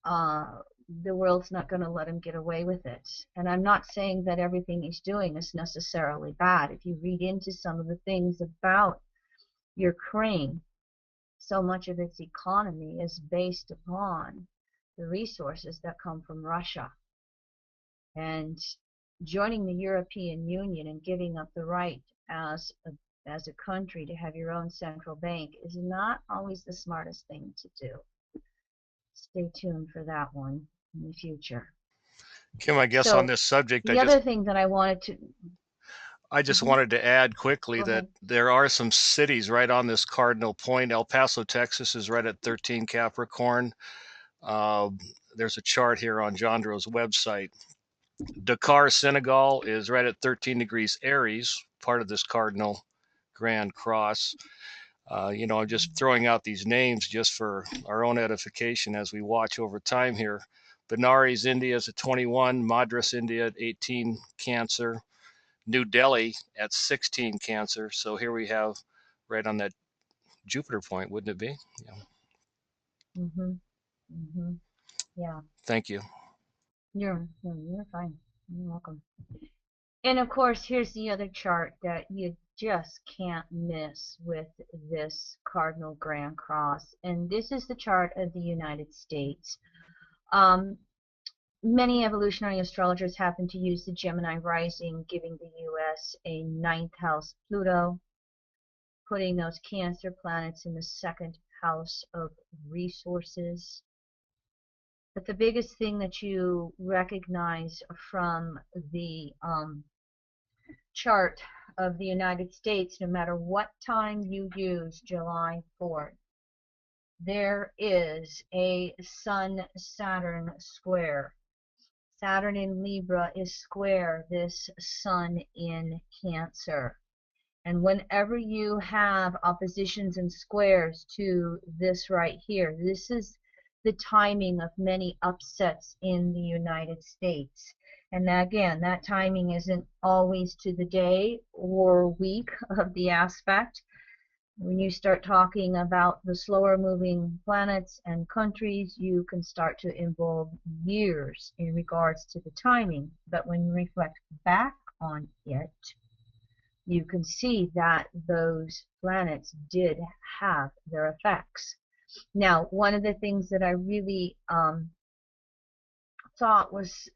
the world's not going to let him get away with it. And I'm not saying that everything he's doing is necessarily bad. If you read into some of the things about Ukraine, so much of its economy is based upon the resources that come from Russia. And joining the European Union and giving up the right as a country to have your own central bank is not always the smartest thing to do. Stay tuned for that one in the future. Kim, I guess on this subject, the other thing that I wanted to wanted to add quickly that there are some cities right on this cardinal point. El Paso, Texas is right at 13 Capricorn. There's a chart here on Jandro's website. Dakar, Senegal is right at 13 degrees Aries, part of this cardinal Grand Cross. I'm just throwing out these names just for our own edification as we watch over time here. Benares, India is at 21, Madras, India at 18 Cancer, New Delhi at 16 Cancer. So here we have right on that Jupiter point, wouldn't it be? Yeah. Yeah. Thank you. You're fine. You're welcome. And of course, here's the other chart that you just can't miss with this Cardinal Grand Cross. And this is the chart of the United States. Many evolutionary astrologers happen to use the Gemini rising, giving the U.S. a ninth house Pluto, putting those Cancer planets in the second house of resources. But the biggest thing that you recognize from the chart of the United States, no matter what time you use July 4th, there is a Sun-Saturn square. Saturn in Libra is square this Sun in Cancer. And whenever you have oppositions and squares to this right here, this is the timing of many upsets in the United States. And again, that timing isn't always to the day or week of the aspect. When you start talking about the slower moving planets and countries, you can start to involve years in regards to the timing. But when you reflect back on it, you can see that those planets did have their effects. Now, one of the things that I really thought was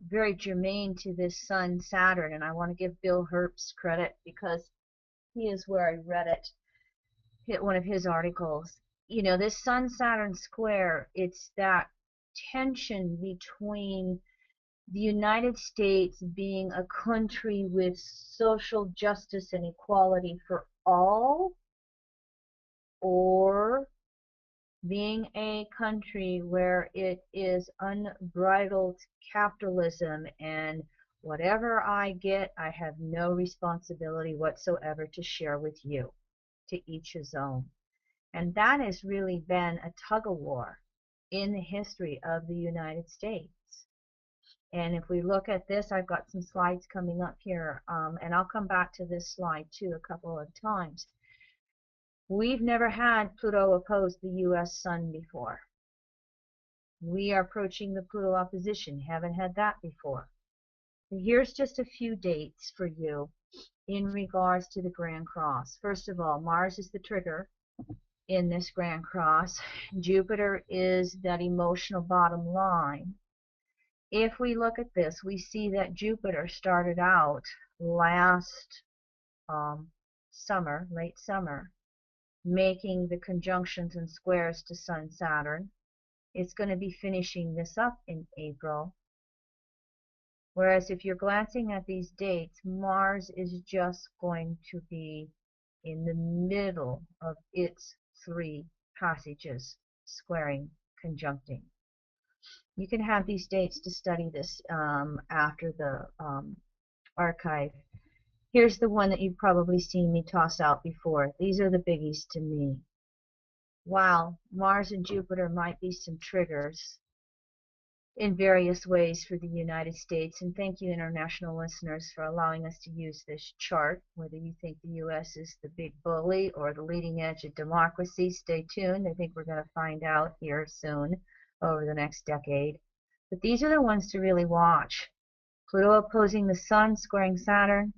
very germane to this Sun Saturn, and I want to give Bill Herbst credit because he is where I read it, hit one of his articles. You know, this Sun Saturn square, it's that tension between the United States being a country with social justice and equality for all, or being a country where it is unbridled capitalism and whatever I get, I have no responsibility whatsoever to share with you, to each his own. And that has really been a tug of war in the history of the United States. And if we look at this, I've got some slides coming up here, and I'll come back to this slide too a couple of times. We've never had Pluto oppose the U.S. Sun before. We are approaching the Pluto opposition. Haven't had that before. Here's just a few dates for you in regards to the Grand Cross. First of all, Mars is the trigger in this Grand Cross. Jupiter is that emotional bottom line. If we look at this, we see that Jupiter started out last summer, late summer, making the conjunctions and squares to Sun Saturn. It's going to be finishing this up in April. Whereas if you're glancing at these dates, Mars is just going to be in the middle of its three passages, squaring, conjuncting. You can have these dates to study this after the archive. Here's the one that you've probably seen me toss out before. These are the biggies to me. While Mars and Jupiter might be some triggers in various ways for the United States, and thank you international listeners for allowing us to use this chart. Whether you think the U.S. is the big bully or the leading edge of democracy, stay tuned. I think we're going to find out here soon over the next decade. But these are the ones to really watch. Pluto opposing the Sun, squaring Saturn,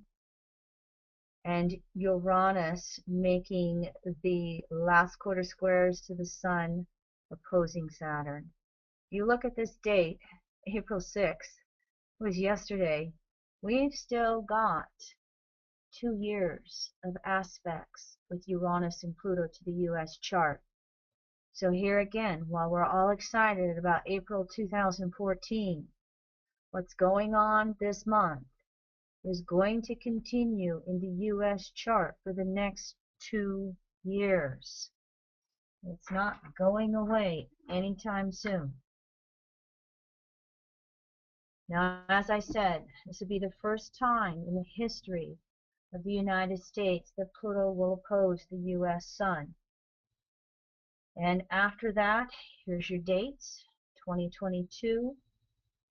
and Uranus making the last quarter squares to the Sun, opposing Saturn. You look at this date, April 6th, it was yesterday. We've still got 2 years of aspects with Uranus and Pluto to the U.S. chart. So here again, while we're all excited about April 2014, what's going on this month is going to continue in the U.S. chart for the next 2 years. It's not going away anytime soon. Now, as I said, this will be the first time in the history of the United States that Pluto will oppose the U.S. Sun. And after that, here's your dates. 2022,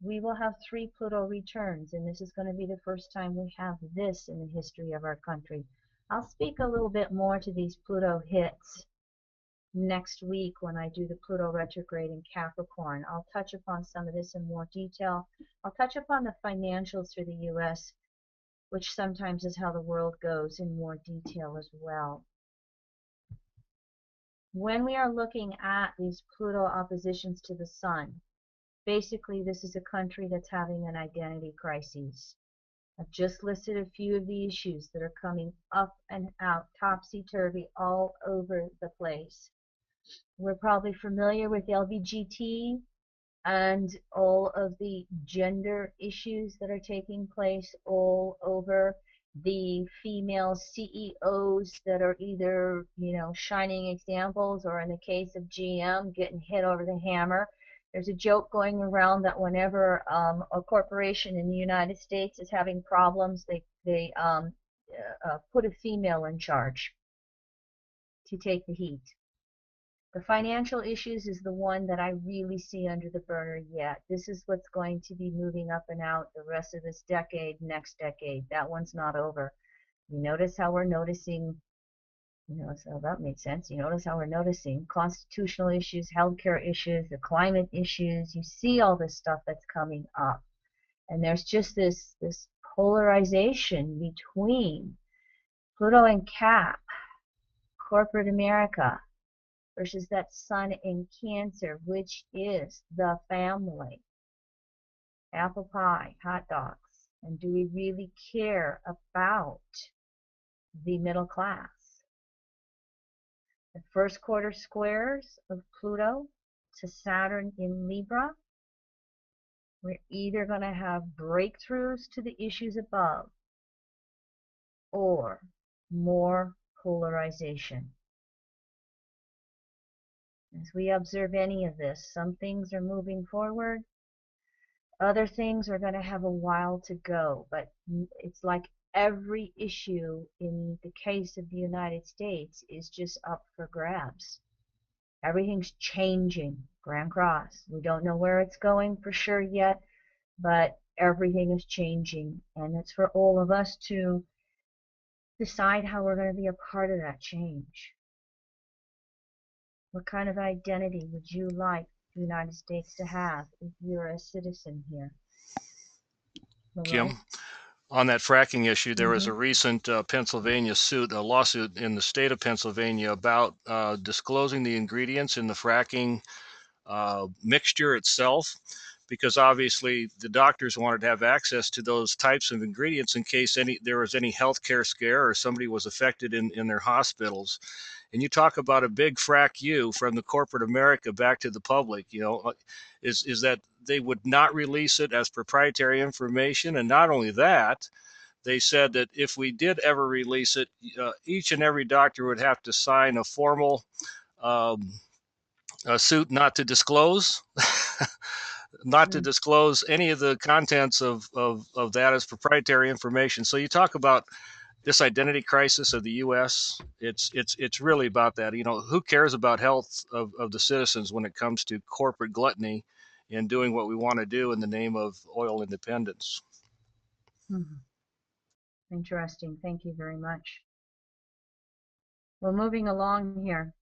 we will have 3 Pluto returns, and this is going to be the first time we have this in the history of our country. I'll speak a little bit more to these Pluto hits next week when I do the Pluto retrograde in Capricorn. I'll touch upon some of this in more detail. I'll touch upon the financials for the U.S., which sometimes is how the world goes, in more detail as well. When we are looking at these Pluto oppositions to the Sun, basically this is a country that's having an identity crisis. I've just listed a few of the issues that are coming up and out, topsy-turvy, all over the place. We're probably familiar with LBGT and all of the gender issues that are taking place all over, the female CEOs that are either, shining examples, or in the case of GM, getting hit over the hammer. There's a joke going around that whenever a corporation in the United States is having problems, they put a female in charge to take the heat. The financial issues is the one that I really see under the burner yet. This is what's going to be moving up and out the rest of this decade, next decade. That one's not over. You notice how we're noticing, so that made sense. You notice how we're noticing constitutional issues, healthcare issues, the climate issues. You see all this stuff that's coming up. And there's just this polarization between Pluto and Cap, corporate America, versus that Sun in Cancer, which is the family. Apple pie, hot dogs. And do we really care about the middle class? The first quarter squares of Pluto to Saturn in Libra, we're either going to have breakthroughs to the issues above or more polarization. As we observe any of this, some things are moving forward, other things are going to have a while to go, but it's like every issue in the case of the United States is just up for grabs. Everything's changing. Grand Cross. We don't know where it's going for sure yet, but everything is changing, and it's for all of us to decide how we're going to be a part of that change. What kind of identity would you like the United States to have if you're a citizen here? Kim, on that fracking issue, there was a recent Pennsylvania suit, a lawsuit in the state of Pennsylvania about disclosing the ingredients in the fracking mixture itself, because obviously the doctors wanted to have access to those types of ingredients in case there was any healthcare scare or somebody was affected in their hospitals. And you talk about a big frack you from the corporate America back to the public, is that they would not release it as proprietary information. And not only that, they said that if we did ever release it, each and every doctor would have to sign a formal suit not to disclose, not to disclose any of the contents of that as proprietary information. So you talk about this identity crisis of the U.S. It's really about that. Who cares about health of the citizens when it comes to corporate gluttony and doing what we want to do in the name of oil independence? Interesting. Thank you very much. Well, moving along here,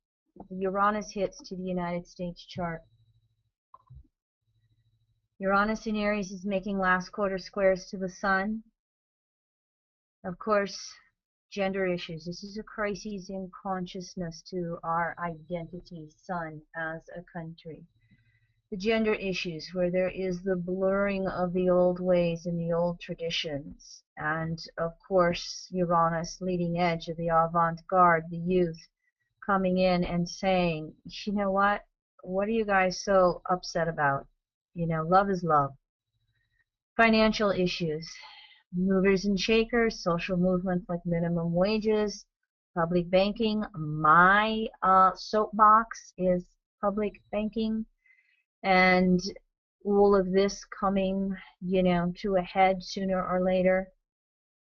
the Uranus hits to the United States chart. Uranus in Aries is making last quarter squares to the Sun. Of course, gender issues. This is a crisis in consciousness to our identity, Sun, as a country. The gender issues, where there is the blurring of the old ways and the old traditions. And, of course, Uranus, leading edge of the avant-garde, the youth, coming in and saying, you know what are you guys so upset about? Love is love. Financial issues. Movers and shakers, social movements like minimum wages, public banking. My soapbox is public banking, and all of this coming, to a head sooner or later.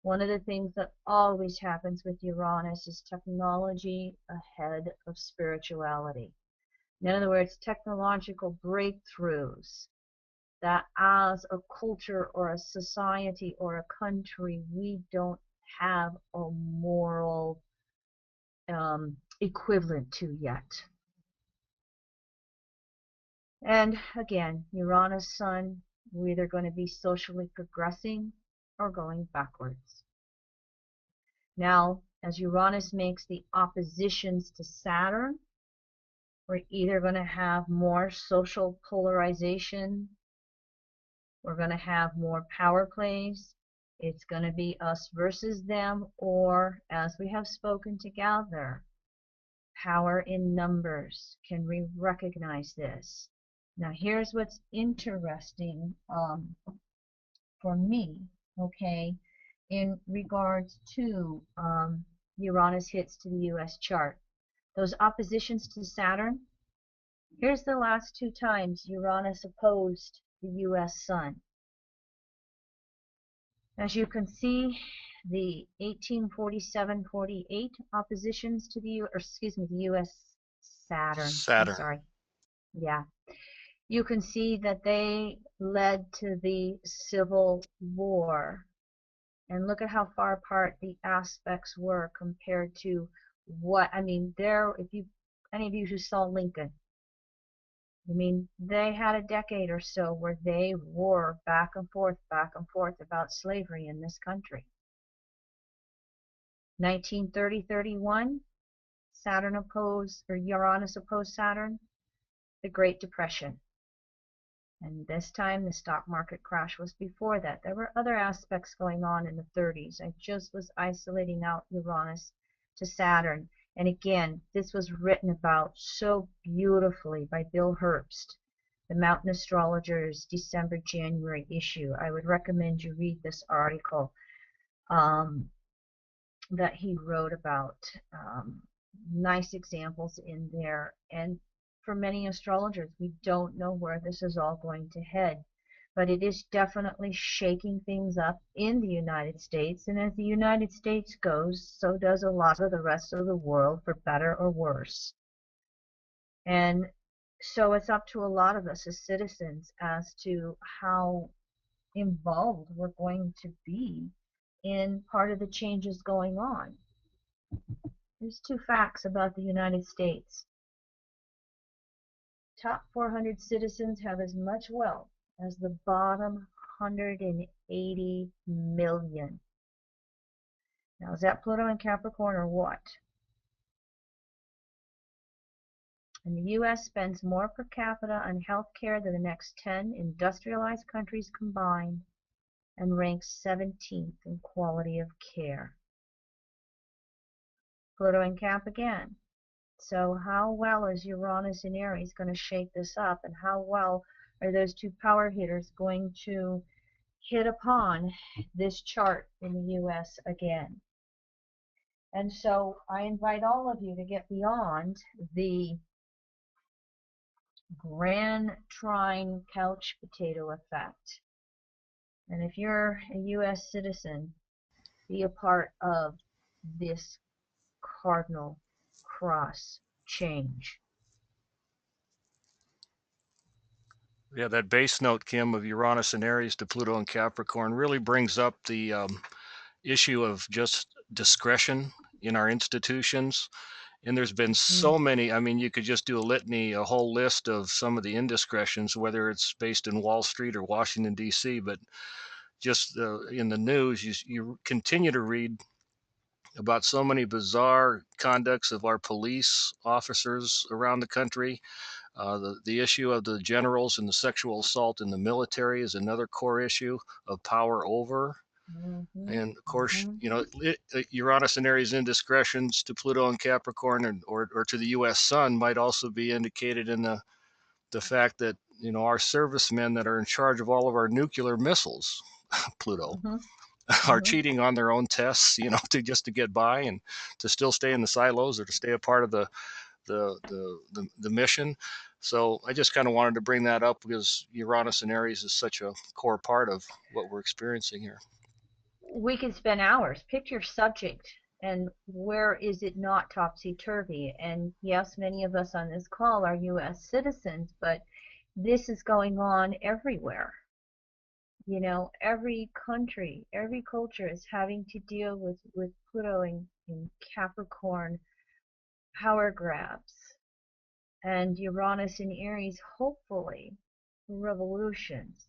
One of the things that always happens with Uranus is technology ahead of spirituality. In other words, technological breakthroughs that as a culture or a society or a country, we don't have a moral equivalent to yet. And again, Uranus Sun, we're either going to be socially progressing or going backwards. Now, as Uranus makes the oppositions to Saturn, we're either going to have more social polarization, we're going to have more power plays, it's going to be us versus them, or as we have spoken together, power in numbers. Can we recognize this? Now here's what's interesting for me, okay, in regards to Uranus hits to the US chart. Those oppositions to Saturn, here's the last two times Uranus opposed the US Sun. As you can see, the 1847-48 oppositions to the US Saturn. I'm Saturn. sorry. Yeah. You can see that they led to the Civil War. And look at how far apart the aspects were compared to what, I mean, there, if you, any of you who saw Lincoln, I mean, they had a decade or so where they were back and forth about slavery in this country. 1930-31, Saturn opposed, or Uranus opposed Saturn, the Great Depression. And this time the stock market crash was before that. There were other aspects going on in the 30s. I just was isolating out Uranus to Saturn. And again, this was written about so beautifully by Bill Herbst, the Mountain Astrologer's December-January issue. I would recommend you read this article that he wrote about. Nice examples in there. And for many astrologers, we don't know where this is all going to head. But it is definitely shaking things up in the United States. And as the United States goes, so does a lot of the rest of the world, for better or worse. And so it's up to a lot of us as citizens as to how involved we're going to be in part of the changes going on. There's two facts about the United States. Top 400 citizens have as much wealth as the bottom 180 million. Now, is that Pluto and Capricorn or what? And the U.S. spends more per capita on health care than the next 10 industrialized countries combined and ranks 17th in quality of care. Pluto and Cap again. So how well is Uranus in Aries going to shake this up, and how well are those two power hitters going to hit upon this chart in the U.S. again? And so I invite all of you to get beyond the grand trine couch potato effect. And if you're a U.S. citizen, be a part of this cardinal cross change. Yeah, that base note, Kim, of Uranus and Aries to Pluto and Capricorn really brings up the issue of just discretion in our institutions. And there's been so many, I mean, you could just do a litany, a whole list of some of the indiscretions, whether it's based in Wall Street or Washington, D.C., but just in the news, you continue to read about so many bizarre conducts of our police officers around the country. The issue of the generals and the sexual assault in the military is another core issue of power over. And of course, you know, Uranus and Aries indiscretions to Pluto and Capricorn, or to the U.S. Sun, might also be indicated in the fact that, you know, our servicemen that are in charge of all of our nuclear missiles, Pluto, are cheating on their own tests, you know, to just to get by and to still stay in the silos or to stay a part of the mission. So I just kind of wanted to bring that up because Uranus and Aries is such a core part of what we're experiencing here. we can spend hours. Pick your subject, and where is it not topsy-turvy? And yes, many of us on this call are U.S. citizens, but this is going on everywhere. You know, every country, every culture is having to deal with Pluto in Capricorn power grabs, and Uranus in Aries, hopefully, revolutions.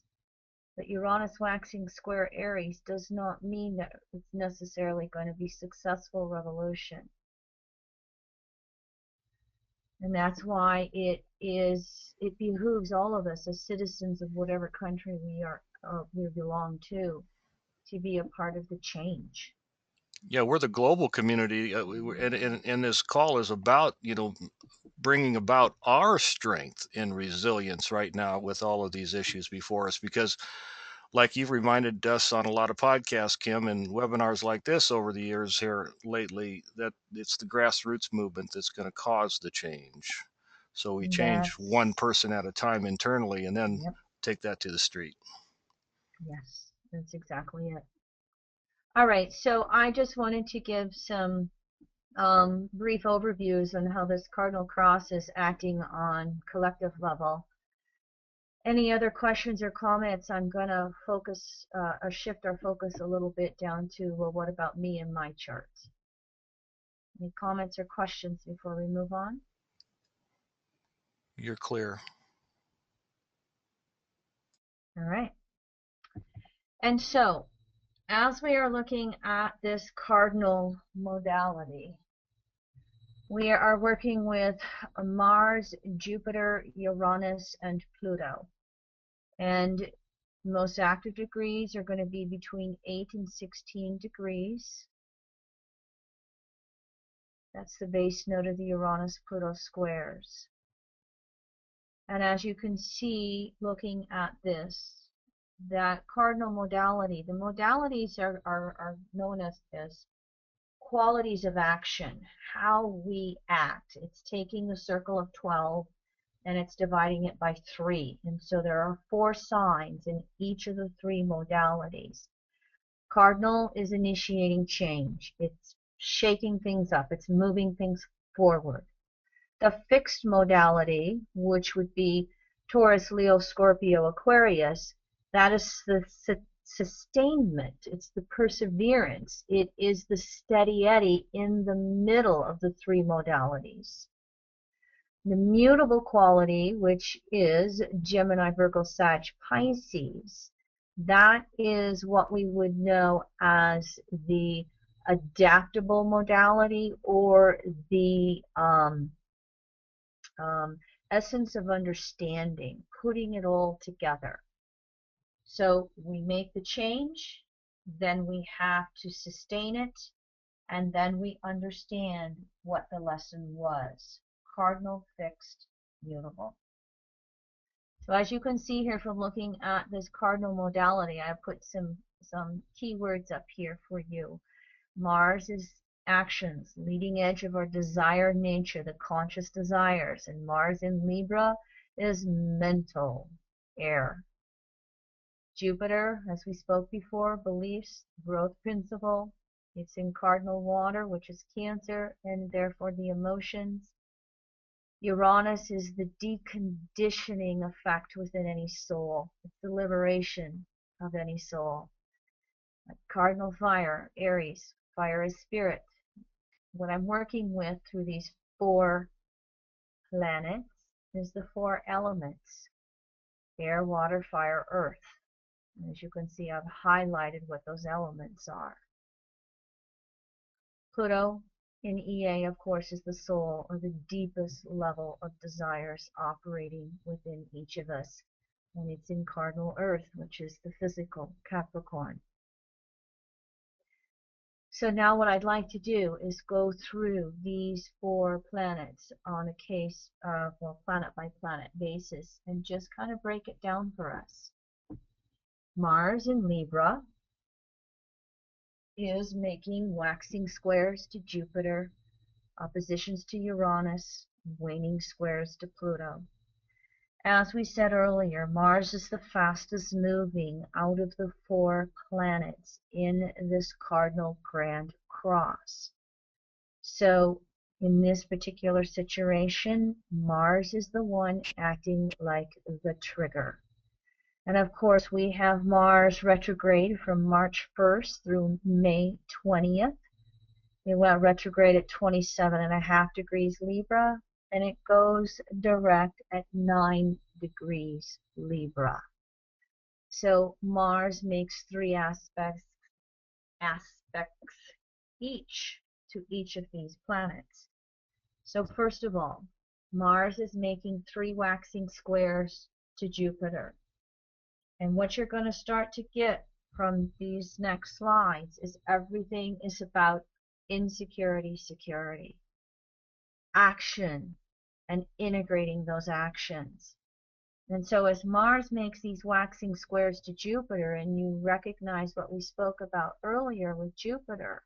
But Uranus waxing square Aries does not mean that it's necessarily going to be successful revolution. And that's why it behooves all of us as citizens of whatever country we belong to be a part of the change. Yeah, we're the global community, and this call is about, bringing about our strength and resilience right now with all of these issues before us. Because, like you've reminded us on a lot of podcasts, Kim, and webinars like this over the years here lately, that it's the grassroots movement that's going to cause the change. So we change one person at a time internally, and then take that to the street. Yes, that's exactly it. All right, so I just wanted to give some brief overviews on how this cardinal cross is acting on collective level. Any other questions or comments? I'm going to focus or shift our focus a little bit down to, well, what about me and my chart? Any comments or questions before we move on? You're clear. All right. And so, as we are looking at this cardinal modality, we are working with Mars, Jupiter, Uranus, and Pluto. And most active degrees are going to be between 8 and 16 degrees. That's the base node of the Uranus-Pluto squares. And as you can see, looking at this, that cardinal modality, the modalities are known as qualities of action, how we act. It's taking the circle of 12 and it's dividing it by 3. And so there are 4 signs in each of the 3 modalities. Cardinal is initiating change. It's shaking things up. It's moving things forward. The fixed modality, which would be Taurus, Leo, Scorpio, Aquarius, that is the sustainment. It's the perseverance. It is the steady eddy in the middle of the 3 modalities. The mutable quality, which is Gemini, Virgo, Sag, Pisces, that is what we would know as the adaptable modality, or the essence of understanding, putting it all together. So we make the change, then we have to sustain it, and then we understand what the lesson was. Cardinal, fixed, mutable. So as you can see here from looking at this cardinal modality, I put some keywords up here for you. Mars is actions, leading edge of our desired nature, the conscious desires. And Mars in Libra is mental, air. Jupiter, as we spoke before, beliefs, growth principle. It's in cardinal water, which is Cancer, and therefore the emotions. Uranus is the deconditioning effect within any soul. It's the liberation of any soul. Cardinal fire, Aries. Fire is spirit. What I'm working with through these 4 planets is the 4 elements. Air, water, fire, earth. And as you can see, I've highlighted what those elements are. Pluto in EA, of course, is the soul, or the deepest level of desires operating within each of us. And it's in cardinal earth, which is the physical, Capricorn. So now what I'd like to do is go through these 4 planets on a case, planet by planet basis, and just kind of break it down for us. Mars in Libra is making waxing squares to Jupiter, oppositions to Uranus, waning squares to Pluto. As we said earlier, Mars is the fastest moving out of the 4 planets in this cardinal grand cross. So in this particular situation, Mars is the one acting like the trigger. And of course, we have Mars retrograde from March 1st through May 20th. It went retrograde at 27.5 degrees Libra, and it goes direct at 9 degrees Libra. So Mars makes 3 aspects each to each of these planets. So first of all, Mars is making 3 waxing squares to Jupiter. And what you're going to start to get from these next slides is everything is about insecurity, security, action, and integrating those actions. And so as Mars makes these waxing squares to Jupiter, and you recognize what we spoke about earlier with Jupiter,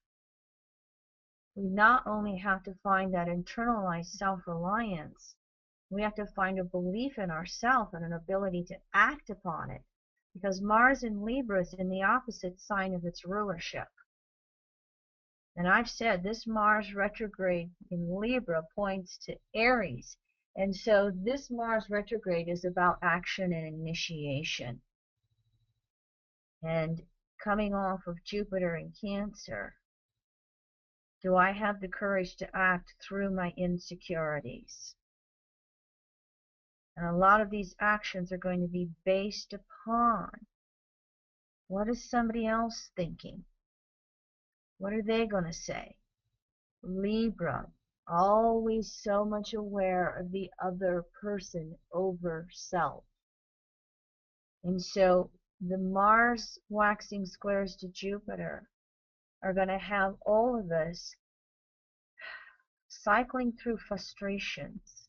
we not only have to find that internalized self-reliance, we have to find a belief in ourselves and an ability to act upon it, because Mars in Libra is in the opposite sign of its rulership. And I've said this Mars retrograde in Libra points to Aries. And so this Mars retrograde is about action and initiation. And coming off of Jupiter in Cancer, do I have the courage to act through my insecurities? And a lot of these actions are going to be based upon what is somebody else thinking? What are they going to say? Libra, always so much aware of the other person over self. And so the Mars waxing squares to Jupiter are going to have all of us cycling through frustrations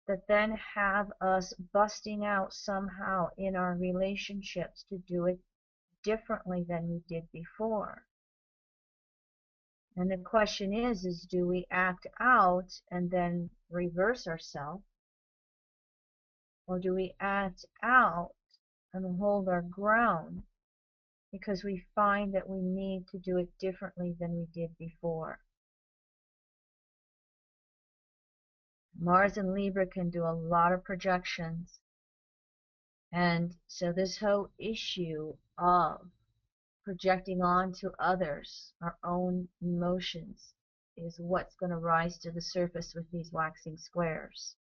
that then have us busting out somehow in our relationships to do it differently than we did before. And the question is do we act out and then reverse ourselves? Or do we act out and hold our ground because we find that we need to do it differently than we did before? Mars in Libra can do a lot of projections. And so this whole issue of projecting onto others our own emotions is what's going to rise to the surface with these waxing squares.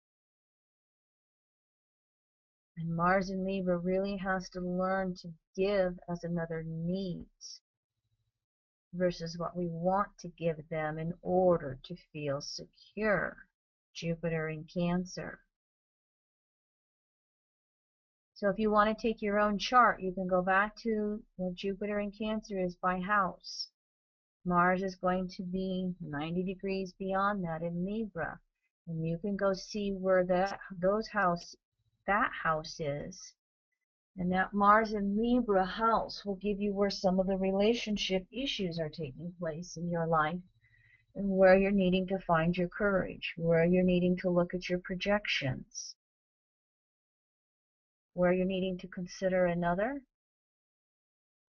And Mars in Libra really has to learn to give as another needs versus what we want to give them in order to feel secure. Jupiter in Cancer. So if you want to take your own chart, you can go back to where Jupiter in Cancer is by house. Mars is going to be 90 degrees beyond that in Libra. And you can go see where that house is. And that Mars in Libra house will give you where some of the relationship issues are taking place in your life, and where you're needing to find your courage, where you're needing to look at your projections, where you're needing to consider another,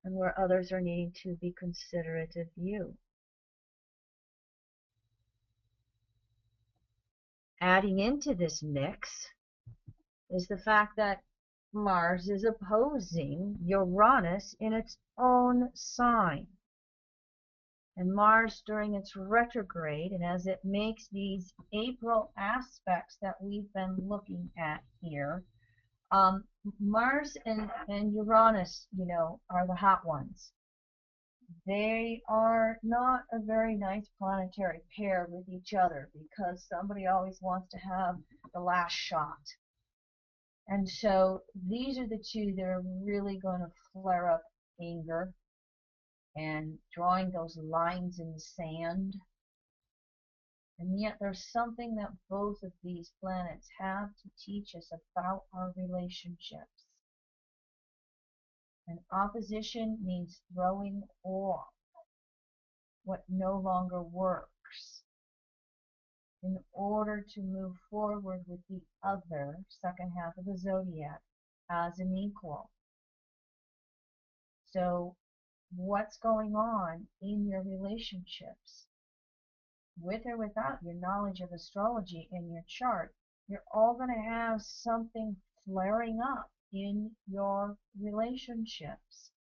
and where others are needing to be considerate of you. Adding into this mix is the fact that Mars is opposing Uranus in its own sign. And Mars during its retrograde, and as it makes these April aspects that we've been looking at here, Mars and Uranus, are the hot ones. They are not a very nice planetary pair with each other because somebody always wants to have the last shot. And so these are the two that are really going to flare up anger and drawing those lines in the sand. And yet there's something that both of these planets have to teach us about our relationships. And opposition means throwing off what no longer works. in order to move forward with the other, second half of the zodiac, as an equal. So what's going on in your relationships, with or without your knowledge of astrology in your chart, you're all going to have something flaring up in your relationships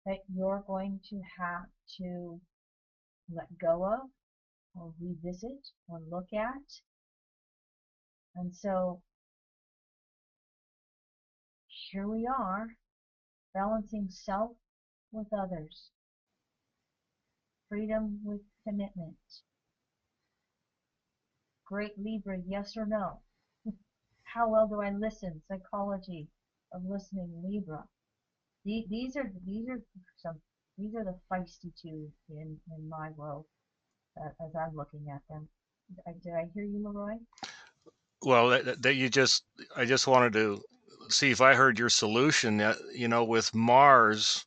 that you're going to have to let go of or revisit or look at. And so here we are, balancing self with others, freedom with commitment. Great Libra, yes or no? How well do I listen? Psychology of listening, Libra. These are the feisty two in my world, as I'm looking at them. Did I hear you, Leroy? Well, I just wanted to see if I heard your solution. That, with Mars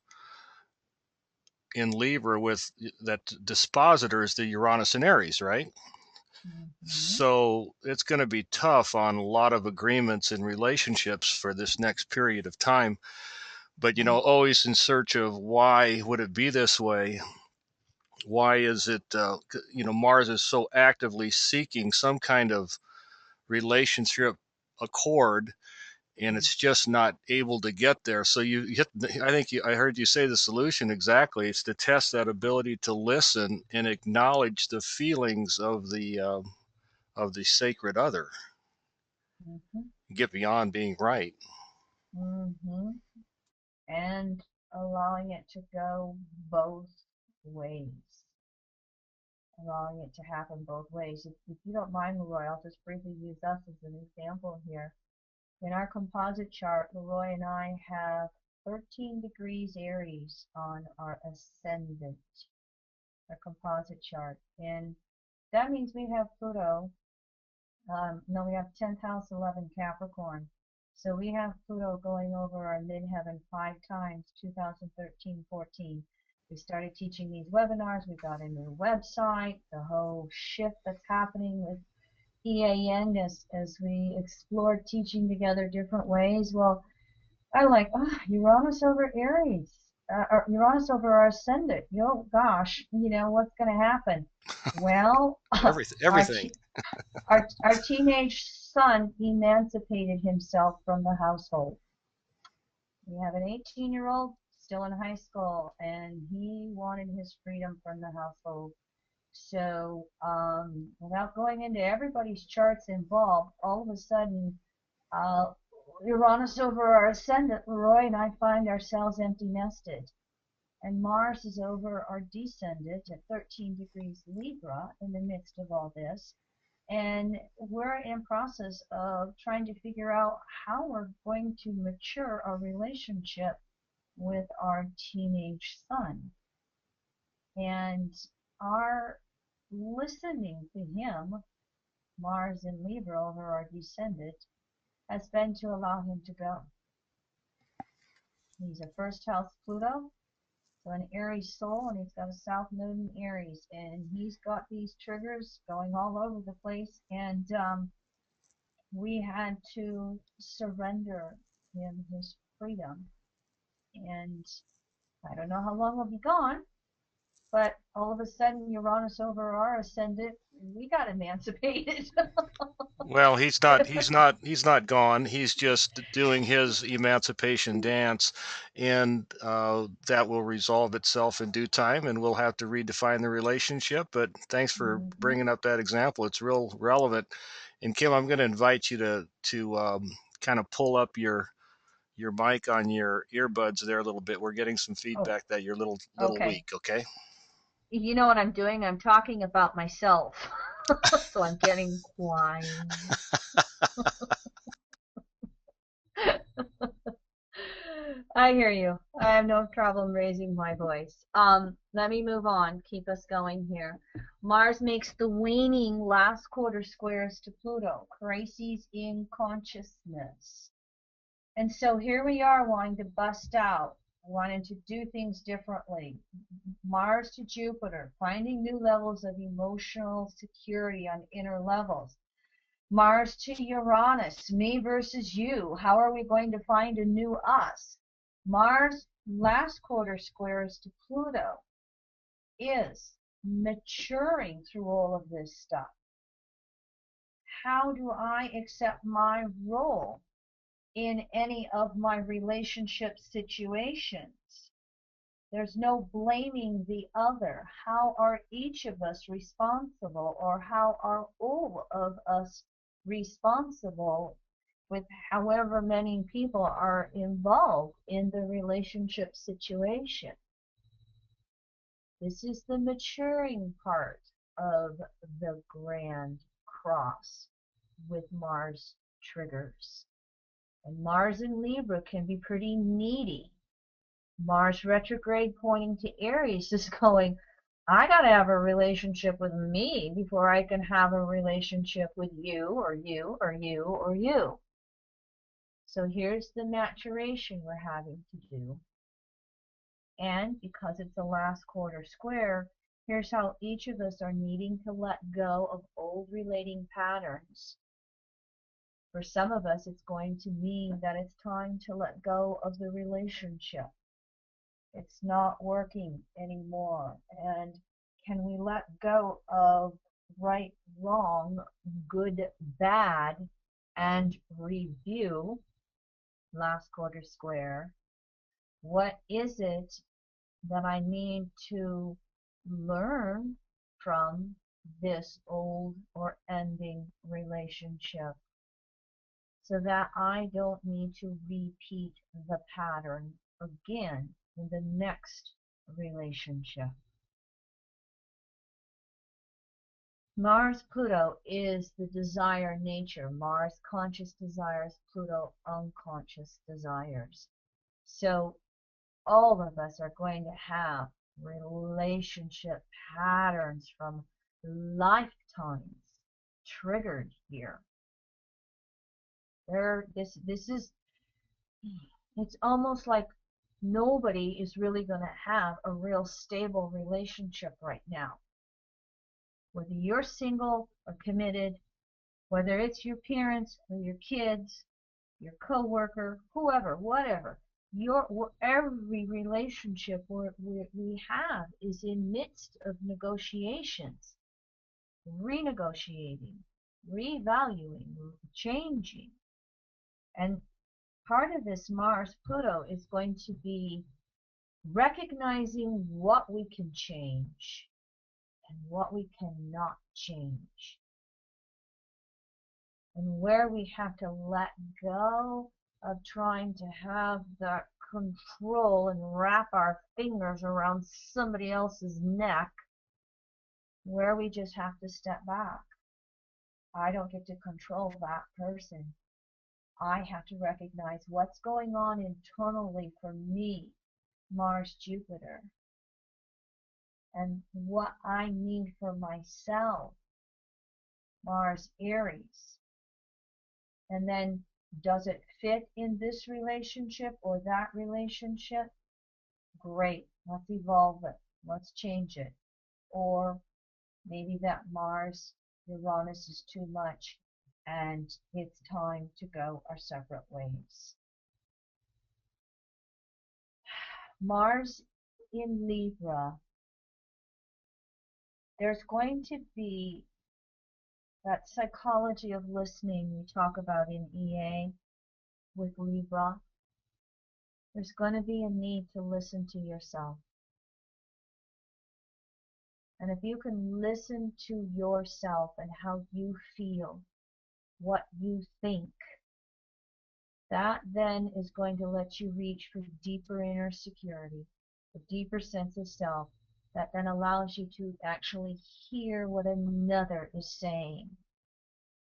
in Libra, with that dispositor is the Uranus and Aries, right? Mm-hmm. So it's going to be tough on a lot of agreements and relationships for this next period of time. But, always in search of why would it be this way? Why is it, Mars is so actively seeking some kind of relationship accord, and it's just not able to get there. So I heard you say the solution exactly. It's to test that ability to listen and acknowledge the feelings of the sacred other. Mm-hmm. Get beyond being right. Mm-hmm. And allowing it to go both ways. Allowing it to happen both ways. If you don't mind, Leroy, I'll just briefly use us as an example here. In our composite chart, Leroy and I have 13 degrees Aries on our ascendant, our composite chart. And that means we have Pluto. No, we have 10th house, 11 Capricorn. So we have Pluto going over our midheaven 5 times, 2013-14. We started teaching these webinars. We got a new website, the whole shift that's happening with EAN as we explored teaching together different ways. Well, I'm like, Uranus over Aries, or Uranus over our ascendant. Gosh, what's going to happen? Well, our Everything. our teenage son emancipated himself from the household. We have an 18-year-old still in high school, and he wanted his freedom from the household. So, without going into everybody's charts involved, all of a sudden, uh, Uranus over our ascendant, Leroy and I find ourselves empty nested. And Mars is over our descendant at 13 degrees Libra in the midst of all this. And we're in process of trying to figure out how we're going to mature our relationship with our teenage son. And our listening to him, Mars in Libra over our descendant, has been to allow him to go. He's a first house Pluto, so an Aries soul, and he's got a south node in Aries, and he's got these triggers going all over the place, and we had to surrender him his freedom. And I don't know how long he'll be gone, but all of a sudden Uranus over our ascendant, we got emancipated. Well, he's not gone. He's just doing his emancipation dance, and that will resolve itself in due time, and we'll have to redefine the relationship. But thanks for Mm-hmm. bringing up that example. It's real relevant. And Kim, I'm going to invite you to kind of pull up your mic on your earbuds there a little bit. We're getting some Oh, feedback that you're little okay. weak. Okay. You know what I'm doing? I'm talking about myself. So I'm getting quiet. I hear you. I have no problem raising my voice. Let me move on. Keep us going here. Mars makes the waning last quarter squares to Pluto, crises in consciousness. And so here we are wanting to bust out wanting to do things differently. Mars to Jupiter, finding new levels of emotional security on inner levels. Mars to Uranus, me versus you. How are we going to find a new us? Mars last quarter squares to Pluto is maturing through all of this stuff. How do I accept my role in any of my relationship situations? There's no blaming the other. How are each of us responsible, or how are all of us responsible with however many people are involved in the relationship situation? This is the maturing part of the Grand Cross with Mars triggers. And Mars in Libra can be pretty needy. Mars retrograde pointing to Aries is going, I got to have a relationship with me before I can have a relationship with you or you or you or you. So here's the maturation we're having to do. And because it's a last quarter square, here's how each of us are needing to let go of old relating patterns. For some of us, it's going to mean that it's time to let go of the relationship. It's not working anymore. And can we let go of right, wrong, good, bad, and review last quarter square? What is it that I need to learn from this old or ending relationship, so that I don't need to repeat the pattern again in the next relationship? Mars Pluto is the desire nature. Mars conscious desires, Pluto unconscious desires. So all of us are going to have relationship patterns from lifetimes triggered here. This is, it's almost like nobody is really going to have a real stable relationship right now. Whether you're single or committed, whether it's your parents or your kids, your coworker, whoever, whatever, every relationship we have is in midst of negotiations, renegotiating, revaluing, changing. And part of this Mars Pluto is going to be recognizing what we can change and what we cannot change, and where we have to let go of trying to have that control and wrap our fingers around somebody else's neck, where we just have to step back. I don't get to control that person. I have to recognize what's going on internally for me, Mars Jupiter, and what I need for myself, Mars Aries. And then, does it fit in this relationship or that relationship? Great, let's evolve it, let's change it. Or maybe that Mars Uranus is too much and it's time to go our separate ways. Mars in Libra, there's going to be that psychology of listening we talk about in EA with Libra. There's going to be a need to listen to yourself. And if you can listen to yourself and how you feel, what you think, that then is going to let you reach for deeper inner security, a deeper sense of self that then allows you to actually hear what another is saying.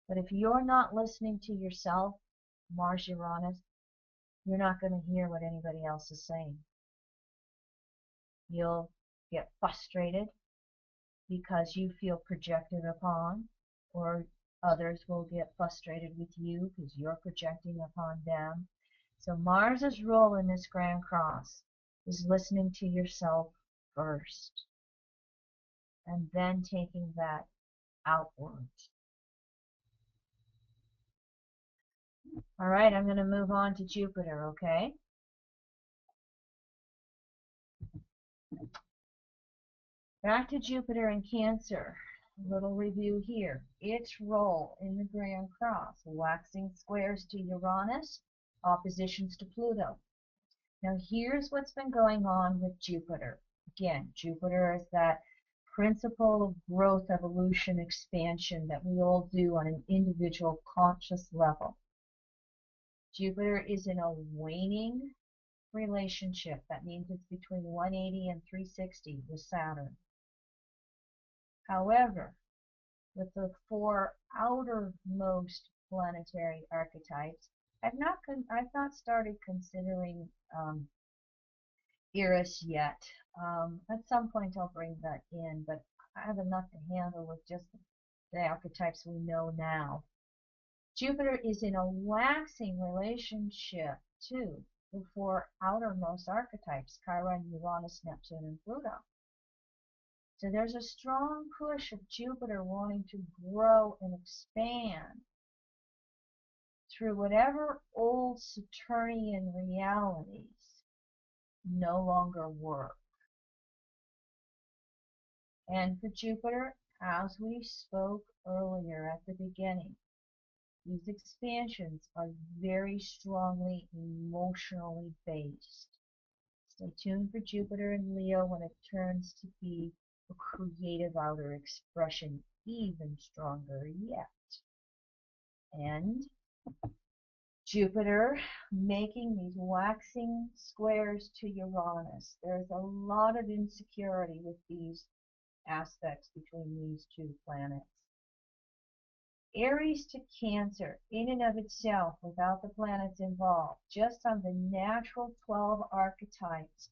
But if you're not listening to yourself, Mars Uranus, you're not going to hear what anybody else is saying. You'll get frustrated because you feel projected upon, or others will get frustrated with you because you're projecting upon them. So Mars's role in this Grand Cross is listening to yourself first and then taking that outward. All right, I'm going to move on to Jupiter, okay? Back to Jupiter in Cancer. A little review here. Its role in the Grand Cross: waxing squares to Uranus, oppositions to Pluto. Now here's what's been going on with Jupiter. Again, Jupiter is that principle of growth, evolution, expansion that we all do on an individual conscious level. Jupiter is in a waning relationship. That means it's between 180 and 360 with Saturn. However, with the four outermost planetary archetypes, I've not started considering Eris yet. At some point I'll bring that in, but I have enough to handle with just the archetypes we know now. Jupiter is in a waxing relationship to the four outermost archetypes: Chiron, Uranus, Neptune, and Pluto. So there's a strong push of Jupiter wanting to grow and expand through whatever old Saturnian realities no longer work. And for Jupiter, as we spoke earlier at the beginning, these expansions are very strongly emotionally based. Stay tuned for Jupiter and Leo when it turns to be a creative outer expression, even stronger yet. And Jupiter making these waxing squares to Uranus. There's a lot of insecurity with these aspects between these two planets. Aries to Cancer, in and of itself, without the planets involved, just on the natural 12 archetypes.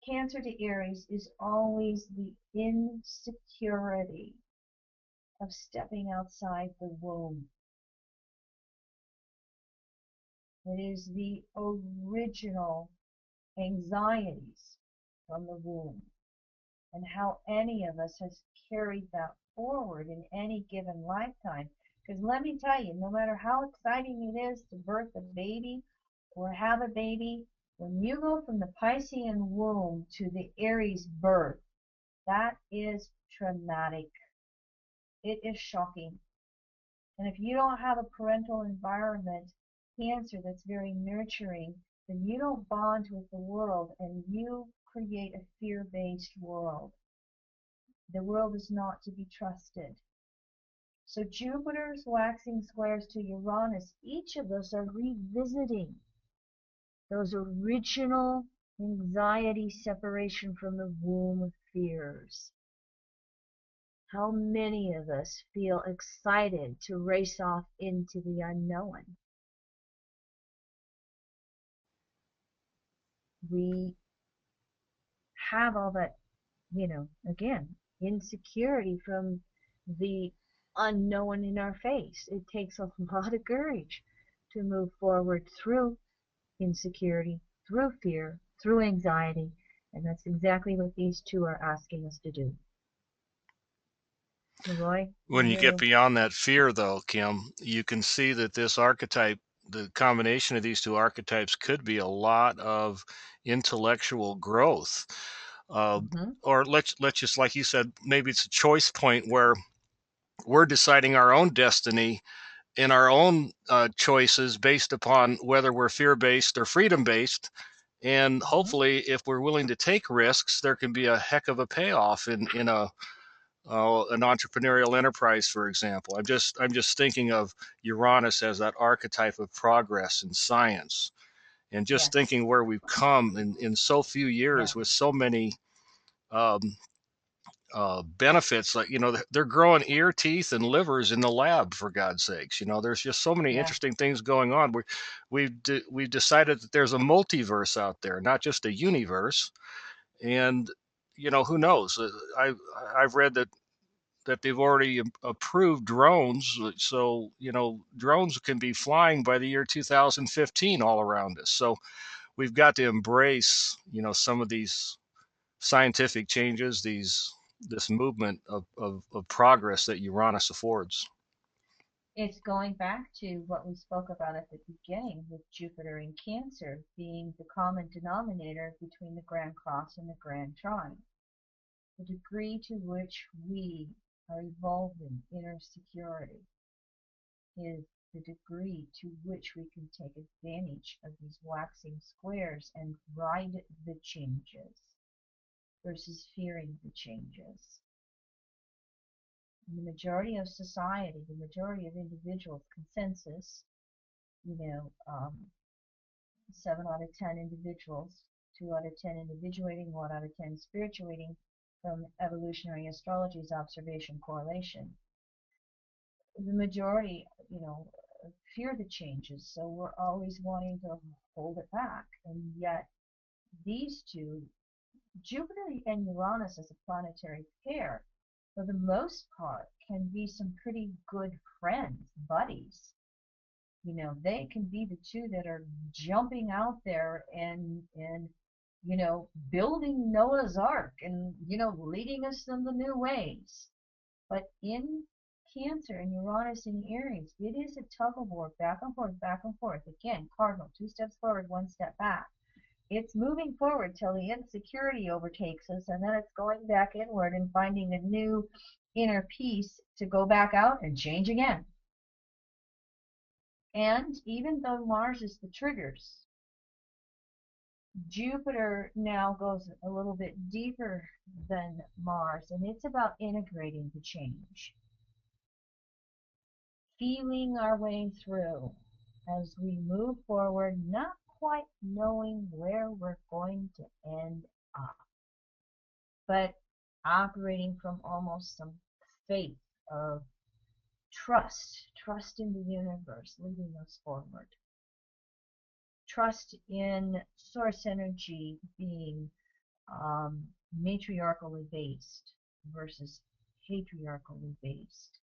Cancer to Aries is always the insecurity of stepping outside the womb. It is the original anxieties from the womb, and how any of us has carried that forward in any given lifetime. Because let me tell you, no matter how exciting it is to birth a baby or have a baby, when you go from the Piscean womb to the Aries birth, that is traumatic. It is shocking. And if you don't have a parental environment, Cancer, that's very nurturing, then you don't bond with the world and you create a fear-based world. The world is not to be trusted. So Jupiter's waxing squares to Uranus, each of us are revisiting those original anxiety, separation from the womb fears. How many of us feel excited to race off into the unknown? We have all that, again, insecurity from the unknown in our face. It takes a lot of courage to move forward through insecurity, through fear, through anxiety, and that's exactly what these two are asking us to do. Roy? When you get beyond that fear, though, Kim, you can see that this archetype, the combination of these two archetypes, could be a lot of intellectual growth. Or let's just, like you said, maybe it's a choice point where we're deciding our own destiny in our own choices based upon whether we're fear-based or freedom-based. And hopefully, if we're willing to take risks, there can be a heck of a payoff in an entrepreneurial enterprise, for example. I'm just thinking of Uranus as that archetype of progress in science, and just thinking where we've come in so few years with so many benefits. Like, they're growing ear, teeth, and livers in the lab, for God's sakes. There's just so many interesting things going on. We've decided that there's a multiverse out there, not just a universe. And who knows? I've read that that they've already approved drones. So, drones can be flying by the year 2015 all around us. So we've got to embrace, some of these scientific changes, this movement of progress that Uranus affords. It's going back to what we spoke about at the beginning with Jupiter in Cancer being the common denominator between the Grand Cross and the Grand Trine. The degree to which we are evolving inner security is the degree to which we can take advantage of these waxing squares and ride the changes versus fearing the changes. In the majority of society, the majority of individuals, consensus, 7 out of 10 individuals, 2 out of 10 individuating, 1 out of 10 spirituating from evolutionary astrology's observation correlation. The majority, fear the changes, so we're always wanting to hold it back. And yet, these two, Jupiter and Uranus as a planetary pair, for the most part, can be some pretty good friends, buddies. They can be the two that are jumping out there and building Noah's Ark and, leading us in the new ways. But in Cancer and Uranus in Aries, it is a tug of war, back and forth, back and forth. Again, Cardinal, 2 steps forward, 1 step back. It's moving forward till the insecurity overtakes us, and then it's going back inward and finding a new inner peace to go back out and change again. And even though Mars is the triggers, Jupiter now goes a little bit deeper than Mars, and it's about integrating the change, feeling our way through as we move forward, not quite knowing where we're going to end up, but operating from almost some faith of trust in the universe leading us forward. Trust in source energy being matriarchally based versus patriarchally based.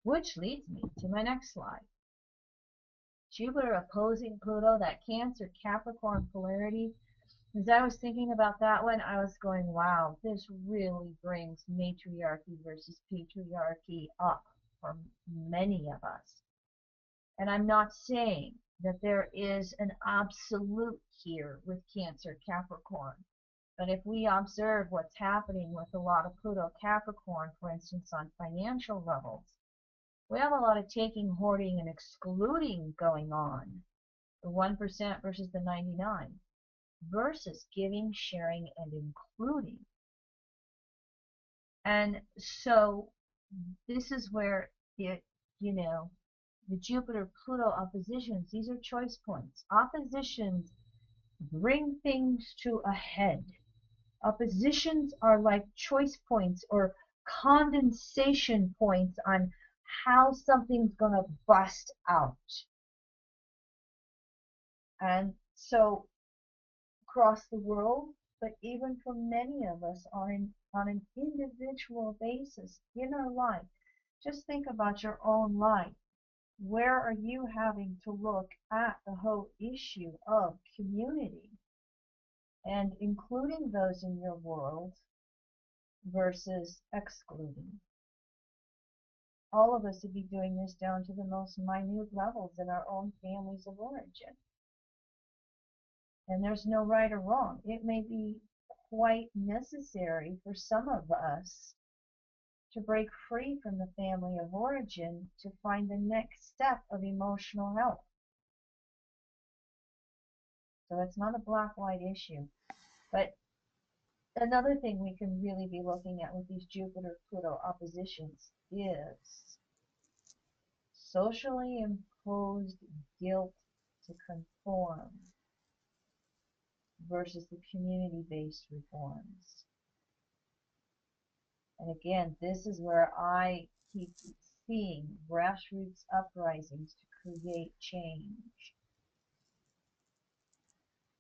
Which leads me to my next slide. Jupiter opposing Pluto, that Cancer Capricorn polarity. As I was thinking about that one, I was going, wow, this really brings matriarchy versus patriarchy up for many of us. And I'm not saying that there is an absolute here with Cancer Capricorn. But if we observe what's happening with a lot of Pluto Capricorn, for instance, on financial levels, we have a lot of taking, hoarding, and excluding going on. The 1% versus the 99 versus giving, sharing, and including. And so this is where the Jupiter-Pluto oppositions, these are choice points. Oppositions bring things to a head. Oppositions are like choice points or condensation points on how something's going to bust out. And so across the world, but even for many of us on an individual basis in our life, just think about your own life. Where are you having to look at the whole issue of community and including those in your world versus excluding? All of us would be doing this down to the most minute levels in our own families of origin. And there's no right or wrong. It may be quite necessary for some of us to break free from the family of origin to find the next step of emotional health. So it's not a black-white issue. But another thing we can really be looking at with these Jupiter-Pluto oppositions is socially imposed guilt to conform versus the community-based reforms. And again, this is where I keep seeing grassroots uprisings to create change.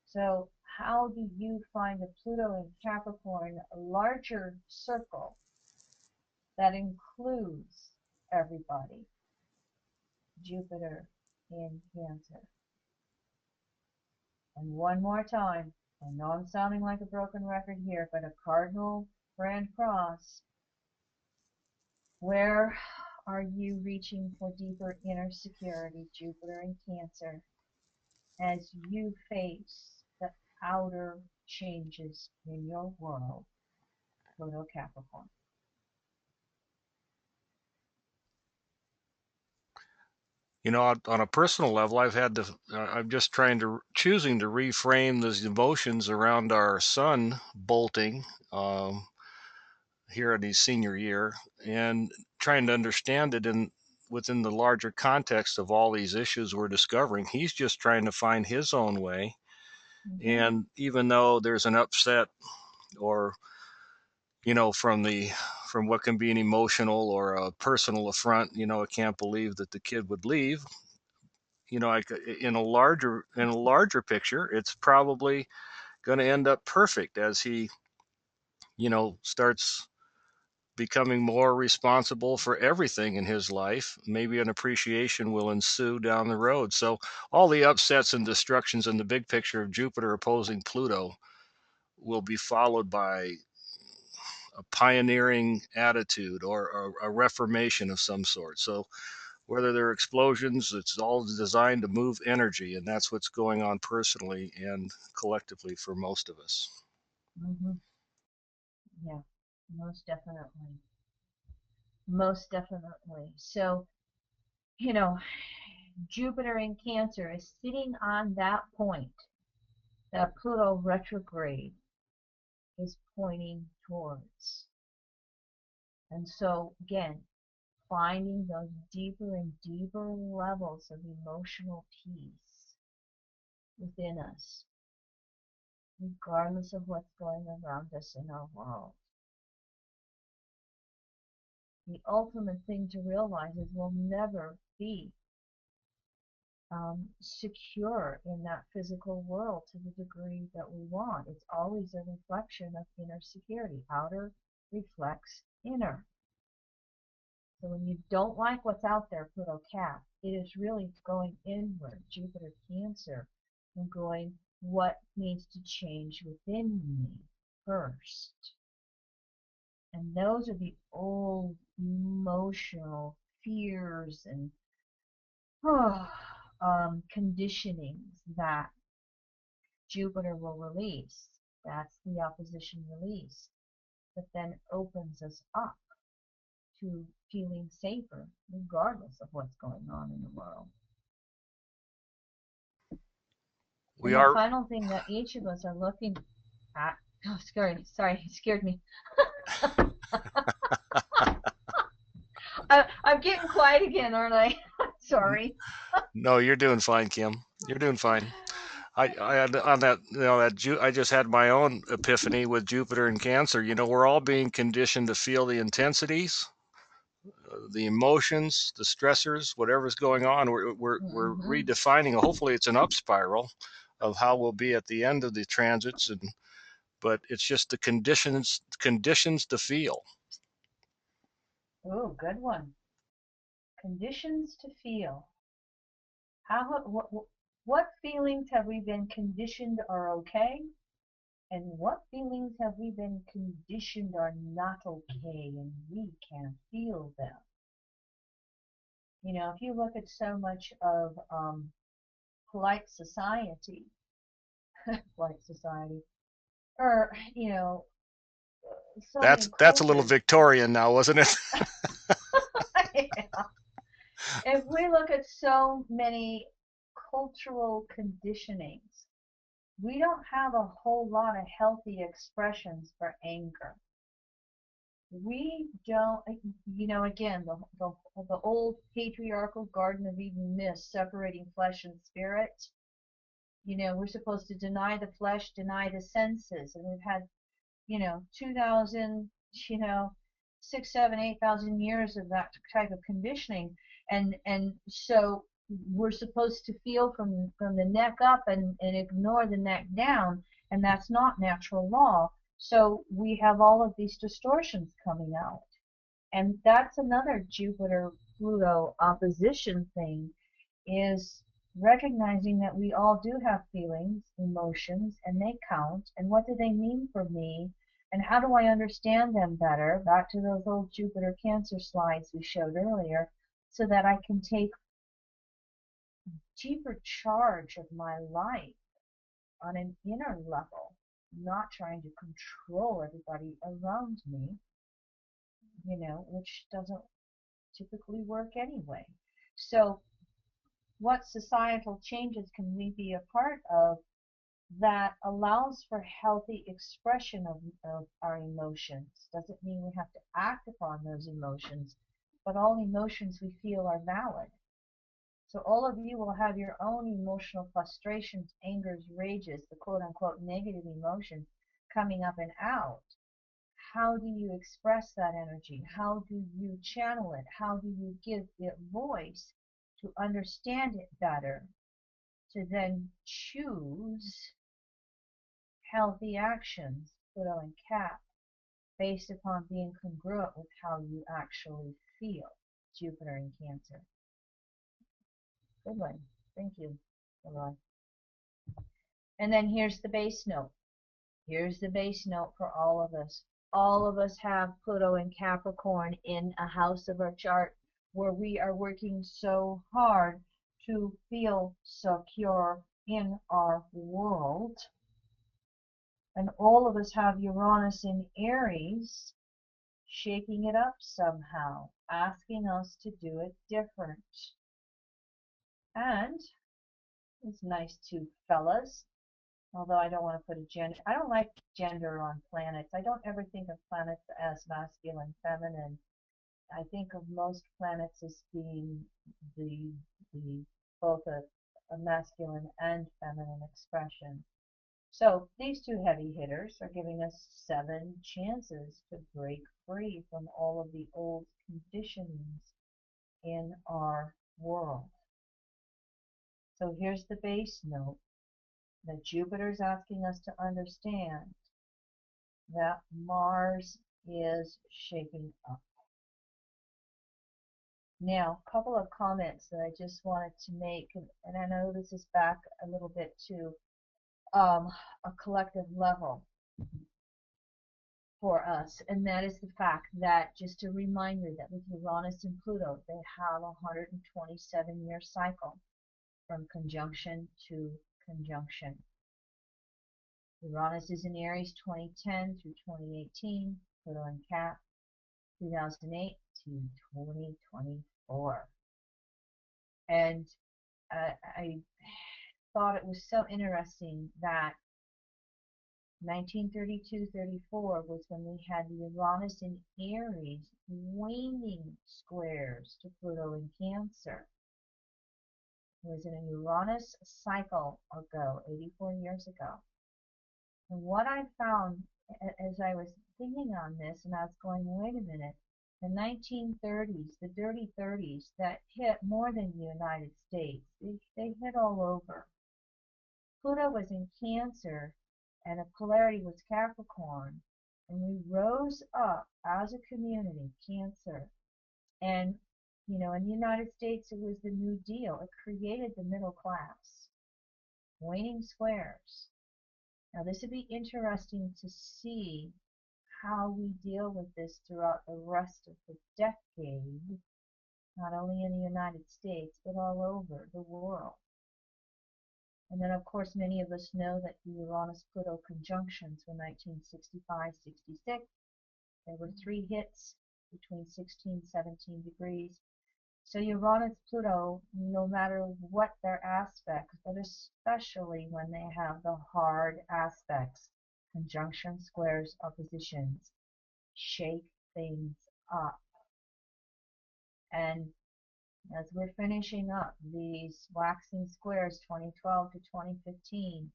So how do you find the Pluto in Capricorn a larger circle that includes everybody. Jupiter in Cancer. And one more time, I know I'm sounding like a broken record here, but a Cardinal Grand Cross. Where are you reaching for deeper inner security, Jupiter in Cancer, as you face the outer changes in your world, Pluto Capricorn? You know, on a personal level, I'm just choosing to reframe those emotions around our son bolting here in his senior year, and trying to understand it within the larger context of all these issues we're discovering. He's just trying to find his own way. And even though there's an upset, or from what can be an emotional or a personal affront, I can't believe that the kid would leave. In a larger picture, it's probably going to end up perfect as he starts becoming more responsible for everything in his life. Maybe an appreciation will ensue down the road. So all the upsets and destructions in the big picture of Jupiter opposing Pluto will be followed by a pioneering attitude, or a reformation of some sort. So whether they're explosions, it's all designed to move energy, and that's what's going on personally and collectively for most of us. Yeah, most definitely. Most definitely. So, Jupiter in Cancer is sitting on that point that Pluto retrograde is pointing towards. And so, again, finding those deeper and deeper levels of emotional peace within us, regardless of what's going around us in our world. The ultimate thing to realize is we'll never be secure in that physical world to the degree that we want. It's always a reflection of inner security. Outer reflects inner. So when you don't like what's out there, Pluto Cap, it is really going inward, Jupiter Cancer, and going, what needs to change within me first? And those are the old emotional fears and conditionings that Jupiter will release. That's the opposition release. That then opens us up to feeling safer regardless of what's going on in the world. We and the are final thing that each of us are looking at, oh, sorry, it scared me. I'm getting quiet again, aren't I? Sorry. No, you're doing fine, Kim. You're doing fine. I had on that, I just had my own epiphany with Jupiter and Cancer. We're all being conditioned to feel the intensities, the emotions, the stressors, whatever's going on. We're redefining. Hopefully, it's an up spiral of how we'll be at the end of the transits, but it's just the conditions to feel. Oh, good one. Conditions to feel. What feelings have we been conditioned are okay? And what feelings have we been conditioned are not okay and we can't feel them? If you look at so much of polite society, or, so many That's a little cultures. Victorian now, wasn't it? Yeah. If we look at so many cultural conditionings, we don't have a whole lot of healthy expressions for anger. We don't, again, the old patriarchal Garden of Eden myth separating flesh and spirit. We're supposed to deny the flesh, deny the senses, and we've had 2,000, 6, 7, 8,000 years of that type of conditioning, and so we're supposed to feel from the neck up and ignore the neck down, and that's not natural law. So we have all of these distortions coming out, And that's another Jupiter-Pluto opposition thing, is recognizing that we all do have feelings, emotions, and they count, and what do they mean for me, and how do I understand them better, back to those old Jupiter Cancer slides we showed earlier, so that I can take deeper charge of my life on an inner level, not trying to control everybody around me, which doesn't typically work anyway. So what societal changes can we be a part of that allows for healthy expression of our emotions? Doesn't mean we have to act upon those emotions, but all emotions we feel are valid. So all of you will have your own emotional frustrations, angers, rages, the quote-unquote negative emotions coming up and out. How do you express that energy? How do you channel it? How do you give it voice to understand it better, to then choose healthy actions, Pluto and Cap, based upon being congruent with how you actually feel, Jupiter and Cancer. Good one. Thank you. Bye-bye. And then here's the base note. Here's the base note for all of us. All of us have Pluto and Capricorn in a house of our chart where we are working so hard to feel secure in our world. And all of us have Uranus in Aries shaking it up somehow, asking us to do it different. And it's nice too, fellas. Although I don't want to put a gender, I don't like gender on planets. I don't ever think of planets as masculine, feminine. I think of most planets as being the both a masculine and feminine expression. So these two heavy hitters are giving us 7 chances to break free from all of the old conditionings in our world. So here's the base note. That Jupiter's asking us to understand that Mars is shaking up. Now, a couple of comments that I just wanted to make, and I know this is back a little bit to a collective level for us, and that is the fact that, just a reminder that with Uranus and Pluto, they have a 127-year cycle from conjunction to conjunction. Uranus is in Aries 2010 through 2018, Pluto in Cap 2008 to 2024. And I thought it was so interesting that 1932-34 was when we had the Uranus in Aries waning squares to Pluto in Cancer. It was in a Uranus cycle ago, 84 years ago. And what I found as I was thinking on this, and I was going, wait a minute, the 1930s, the dirty 30s, that hit more than the United States. They hit all over. Pluto was in Cancer, and the polarity was Capricorn, and we rose up as a community, Cancer. And, in the United States, it was the New Deal. It created the middle class. Waning squares. Now, this would be interesting to see how we deal with this throughout the rest of the decade, not only in the United States, but all over the world. And then, of course, many of us know that the Uranus-Pluto conjunctions were 1965-66. There were 3 hits between 16 and 17 degrees. So Uranus-Pluto, no matter what their aspects, but especially when they have the hard aspects, conjunction, squares, oppositions, shake things up. And as we're finishing up these waxing squares 2012 to 2015,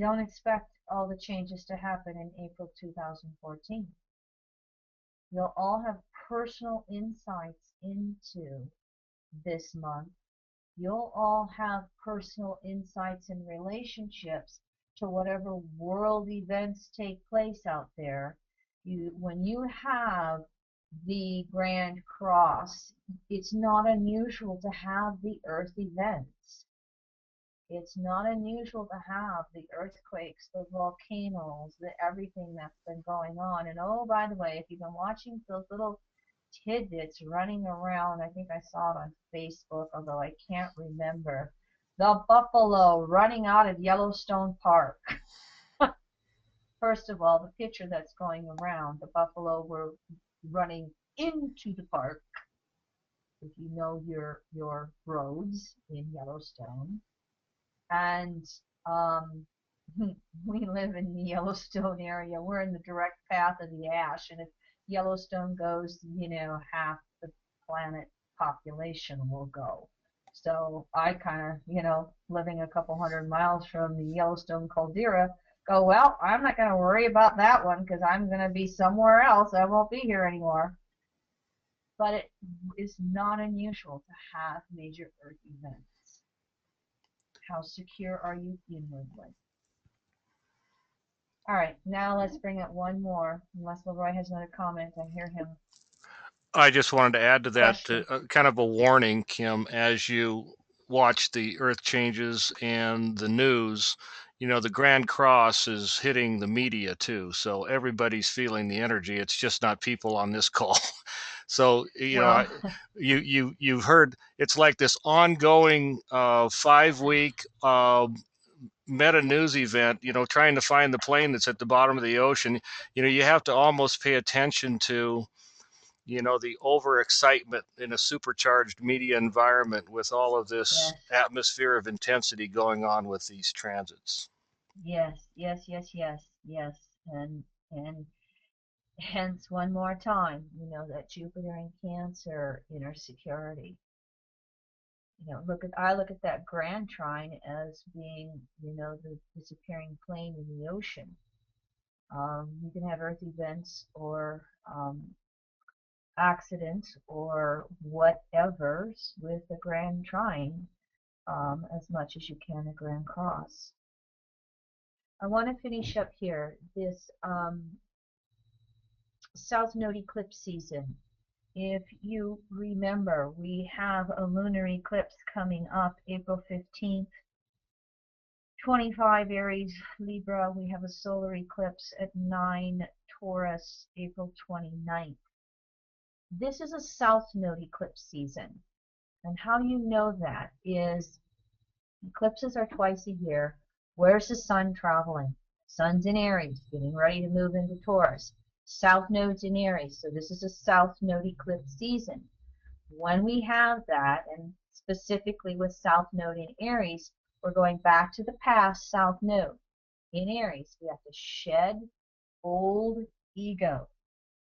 don't expect all the changes to happen in April 2014. You'll all have personal insights into this month. You'll all have personal insights and relationships to whatever world events take place out there. When you have the Grand Cross, it's not unusual to have the Earth events. It's not unusual to have the earthquakes, the volcanoes, the everything that's been going on. And oh, by the way, if you've been watching those little tidbits running around, I think I saw it on Facebook, although I can't remember, the buffalo running out of Yellowstone Park. First of all, the picture that's going around, the buffalo were running into the park. If you know your roads in Yellowstone. And um, we live in the Yellowstone area. We're in the direct path of the ash, and if Yellowstone goes, half the planet population will go. So I kind of, living a couple hundred miles from the Yellowstone caldera, go, well, I'm not going to worry about that one because I'm going to be somewhere else. I won't be here anymore. But it is not unusual to have major Earth events. How secure are you inwardly? All right, now let's bring up one more. Unless Leroy has another comment, I hear him. I just wanted to add to that Question. kind of a warning, Kim, as you watch the earth changes and the news. The Grand Cross is hitting the media too, so everybody's feeling the energy. It's just not people on this call. So Well, you've heard it's like this ongoing 5 week meta news event. Trying to find the plane that's at the bottom of the ocean. You have to almost pay attention to the overexcitement in a supercharged media environment with all of this yes, atmosphere of intensity going on with these transits. yes, yes, yes, yes, yes, and hence one more time, that Jupiter in Cancer, inner security. I look at that grand trine as being, the disappearing plane in the ocean. You can have Earth events or accidents or whatever with the grand trine as much as you can a grand cross. I want to finish up here this South Node eclipse season. If you remember, we have a lunar eclipse coming up April 15th, 25 Aries, Libra. We have a solar eclipse at 9 Taurus, April 29th. This is a South Node eclipse season. And how you know that is eclipses are twice a year. Where's the sun traveling? Sun's in Aries, getting ready to move into Taurus. South node's in Aries, so this is a South Node eclipse season. When we have that, and specifically with South Node in Aries, we're going back to the past South Node. In Aries, we have to shed old ego,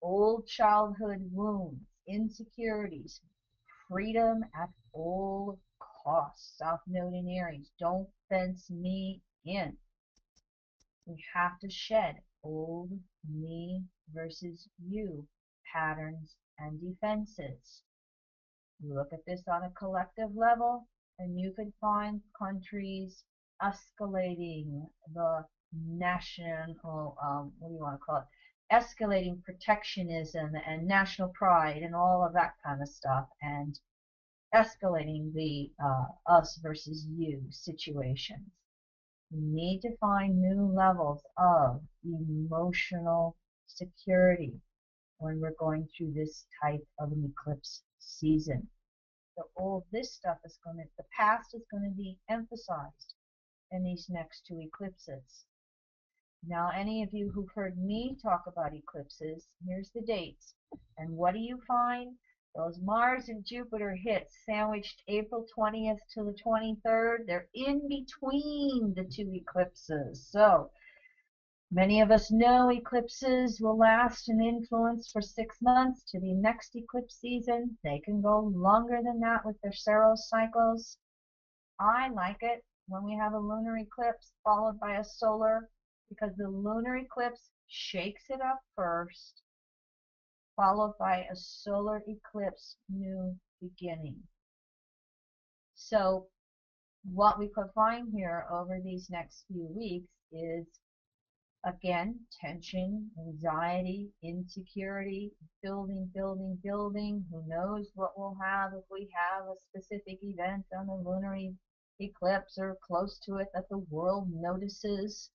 old childhood wounds, insecurities, freedom at all costs. South Node in Aries, don't fence me in. We have to shed old me versus you patterns and defenses. You look at this on a collective level, and you could find countries escalating the national, what do you want to call it? Escalating protectionism and national pride and all of that kind of stuff, and escalating the us versus you situations. We need to find new levels of emotional security when we're going through this type of an eclipse season. So all this stuff is the past is going to be emphasized in these next two eclipses. Now, any of you who've heard me talk about eclipses, here's the dates. And what do you find? Those Mars and Jupiter hits sandwiched April 20th to the 23rd. They're in between the two eclipses. So many of us know eclipses will last and influence for 6 months to the next eclipse season. They can go longer than that with their Saros cycles. I like it when we have a lunar eclipse followed by a solar, because the lunar eclipse shakes it up first, followed by a solar eclipse new beginning. So what we could find here over these next few weeks is again, tension, anxiety, insecurity, building, building, building. Who knows what we'll have if we have a specific event on the lunar eclipse or close to it that the world notices,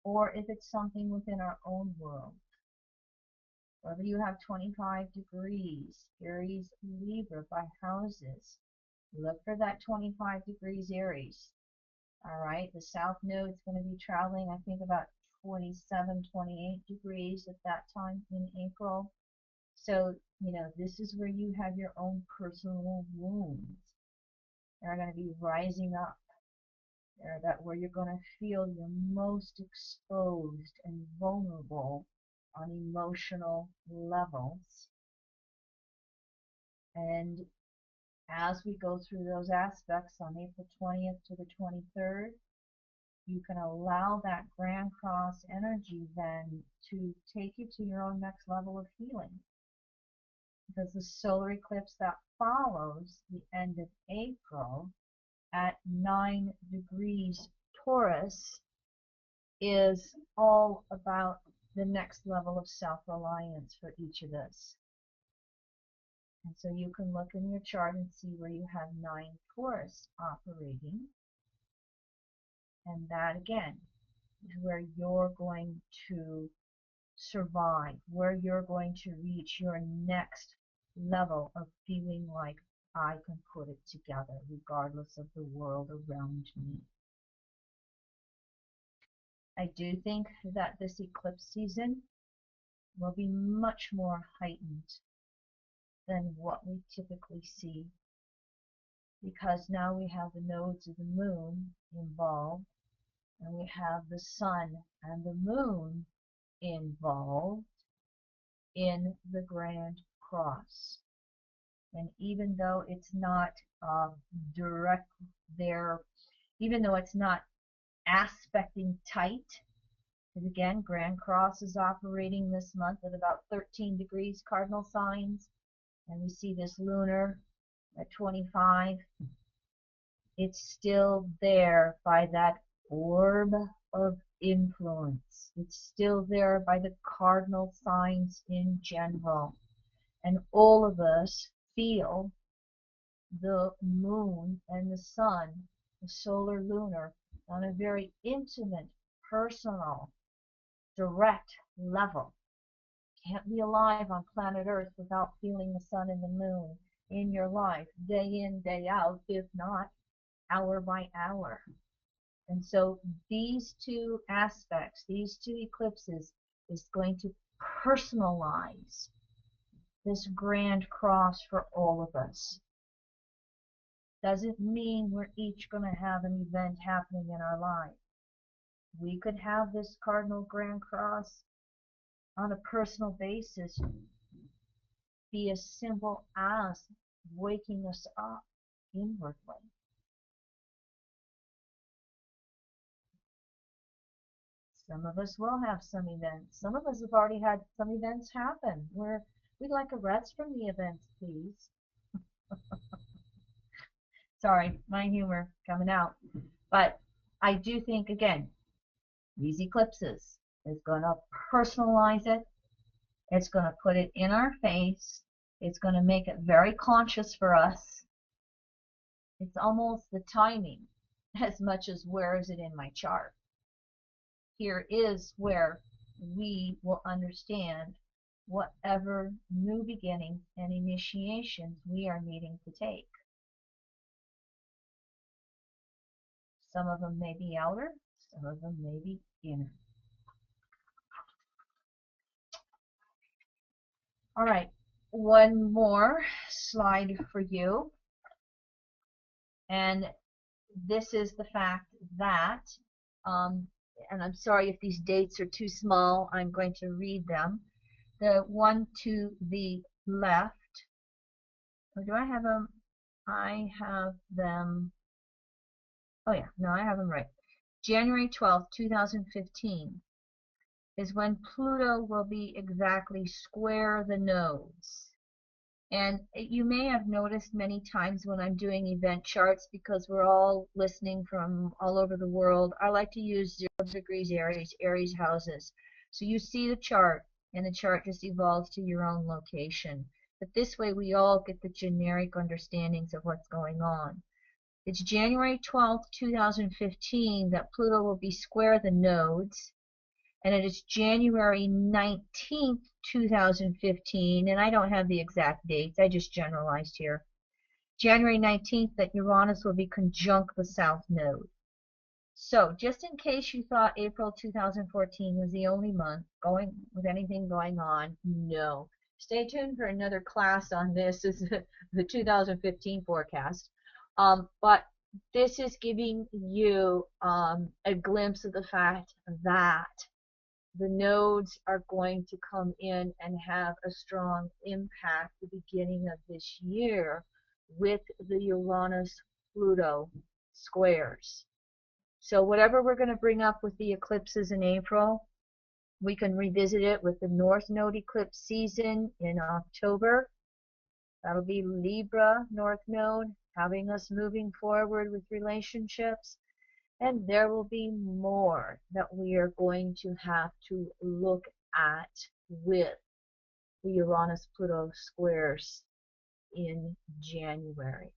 or if it's something within our own world. Wherever you have 25 degrees, Aries, Libra by houses, look for that 25 degrees Aries. All right, the south node is going to be traveling, I think, about 27, 28 degrees at that time in April. So, you know, this is where you have your own personal wounds. They're going to be rising up. They're that where you're going to feel your most exposed and vulnerable on emotional levels. And as we go through those aspects on April 20th to the 23rd, you can allow that Grand Cross energy then to take you to your own next level of healing. Because the solar eclipse that follows the end of April at 9 degrees Taurus is all about the next level of self-reliance for each of us. And so you can look in your chart and see where you have 9 Taurus operating. And that, again, is where you're going to survive, where you're going to reach your next level of feeling like I can put it together, regardless of the world around me. I do think that this eclipse season will be much more heightened than what we typically see, because now we have the nodes of the moon involved, and we have the sun and the moon involved in the Grand Cross. And even though it's not direct there, even though it's not aspecting tight, because again, Grand Cross is operating this month at about 13 degrees cardinal signs, and we see this lunar at 25. It's still there by that orb of influence. It's still there by the cardinal signs in general. And all of us feel the moon and the sun, the solar lunar, on a very intimate, personal, direct level. Can't be alive on planet Earth without feeling the sun and the moon in your life, day in, day out, if not hour by hour. And so these two aspects, these two eclipses, is going to personalize this Grand Cross for all of us. Doesn't mean we're each going to have an event happening in our life. We could have this Cardinal Grand Cross on a personal basis be as simple as waking us up inwardly. Some of us will have some events. Some of us have already had some events happen where we'd like a rest from the events, please. Sorry, my humor coming out. But I do think, again, these eclipses is going to personalize it. It's going to put it in our face. It's going to make it very conscious for us. It's almost the timing as much as where is it in my chart. Here is where we will understand whatever new beginnings and initiations we are needing to take. Some of them may be outer, some of them may be inner. All right, one more slide for you. And this is the fact that, and I'm sorry if these dates are too small, I'm going to read them. The one to the left, or do I have them? I have them, oh yeah, no, I have them right. January 12th, 2015 is when Pluto will be exactly square the nodes. And you may have noticed many times when I'm doing event charts, because we're all listening from all over the world, I like to use 0 degrees Aries houses. So you see the chart, and the chart just evolves to your own location. But this way we all get the generic understandings of what's going on. It's January 12th, 2015 that Pluto will be square the nodes, and it is January 19th, 2015, and I don't have the exact dates, I just generalized here. January 19th that Uranus will be conjunct the South Node. So just in case you thought April 2014 was the only month going with anything going on, no. Stay tuned for another class on this. This is the 2015 forecast. But this is giving you a glimpse of the fact that the nodes are going to come in and have a strong impact at the beginning of this year with the Uranus-Pluto squares. So whatever we're going to bring up with the eclipses in April, we can revisit it with the North Node eclipse season in October. That'll be Libra North Node, having us moving forward with relationships. And there will be more that we are going to have to look at with the Uranus-Pluto squares in January.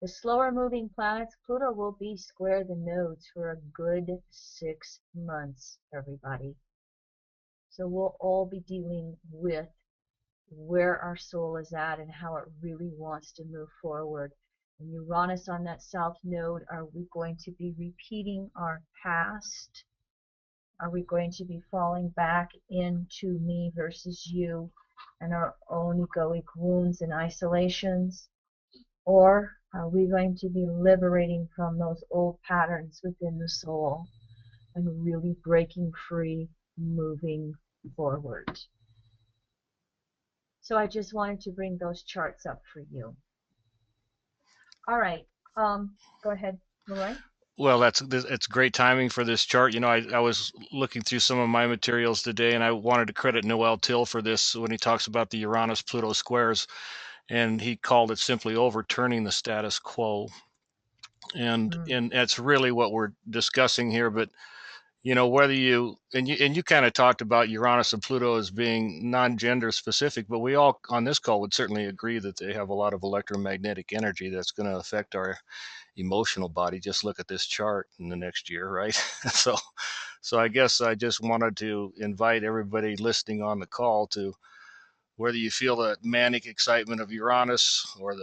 The slower moving planets, Pluto will be square the nodes for a good 6 months, everybody. So we'll all be dealing with where our soul is at and how it really wants to move forward. And Uranus on that South Node, are we going to be repeating our past? Are we going to be falling back into me versus you and our own egoic wounds and isolations? Or are we going to be liberating from those old patterns within the soul and really breaking free, moving forward? So I just wanted to bring those charts up for you. All right. Go ahead, Leroy. Well, it's great timing for this chart. You know, I was looking through some of my materials today, and I wanted to credit Noel Till for this when he talks about the Uranus-Pluto squares, and he called it simply overturning the status quo. And that's really what we're discussing here. But you know, whether you kind of talked about Uranus and Pluto as being non-gender specific, but we all on this call would certainly agree that they have a lot of electromagnetic energy that's going to affect our emotional body. Just look at this chart in the next year, right? So I guess I just wanted to invite everybody listening on the call to, whether you feel the manic excitement of Uranus or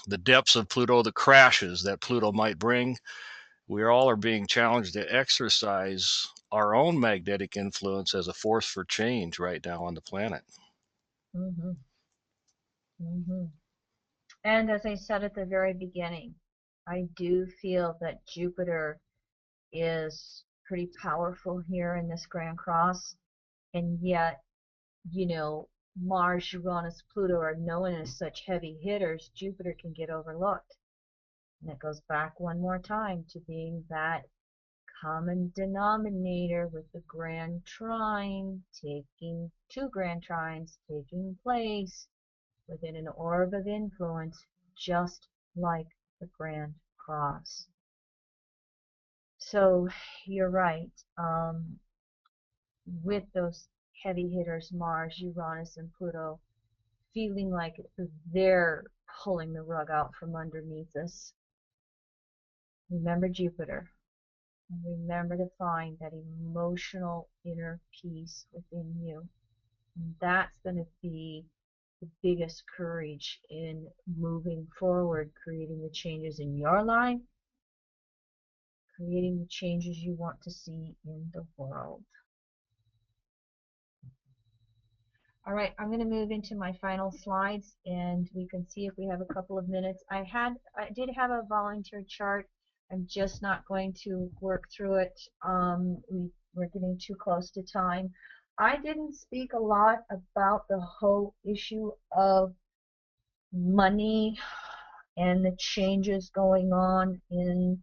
the depths of Pluto, the crashes that Pluto might bring, we all are being challenged to exercise our own magnetic influence as a force for change right now on the planet. Mm-hmm. Mm-hmm. And as I said at the very beginning, I do feel that Jupiter is pretty powerful here in this Grand Cross, and yet, you know, Mars, Uranus, Pluto are known as such heavy hitters. Jupiter can get overlooked. And it goes back one more time to being that common denominator with the grand trine taking, 2 grand trines taking place within an orb of influence, just like the Grand Cross. So you're right. With those heavy hitters, Mars, Uranus, and Pluto, feeling like they're pulling the rug out from underneath us. Remember Jupiter. And remember to find that emotional inner peace within you. And that's going to be the biggest courage in moving forward, creating the changes in your life, creating the changes you want to see in the world. All right, I'm going to move into my final slides, and we can see if we have a couple of minutes. I did have a volunteer chart. I'm just not going to work through it. We're getting too close to time. I didn't speak a lot about the whole issue of money and the changes going on in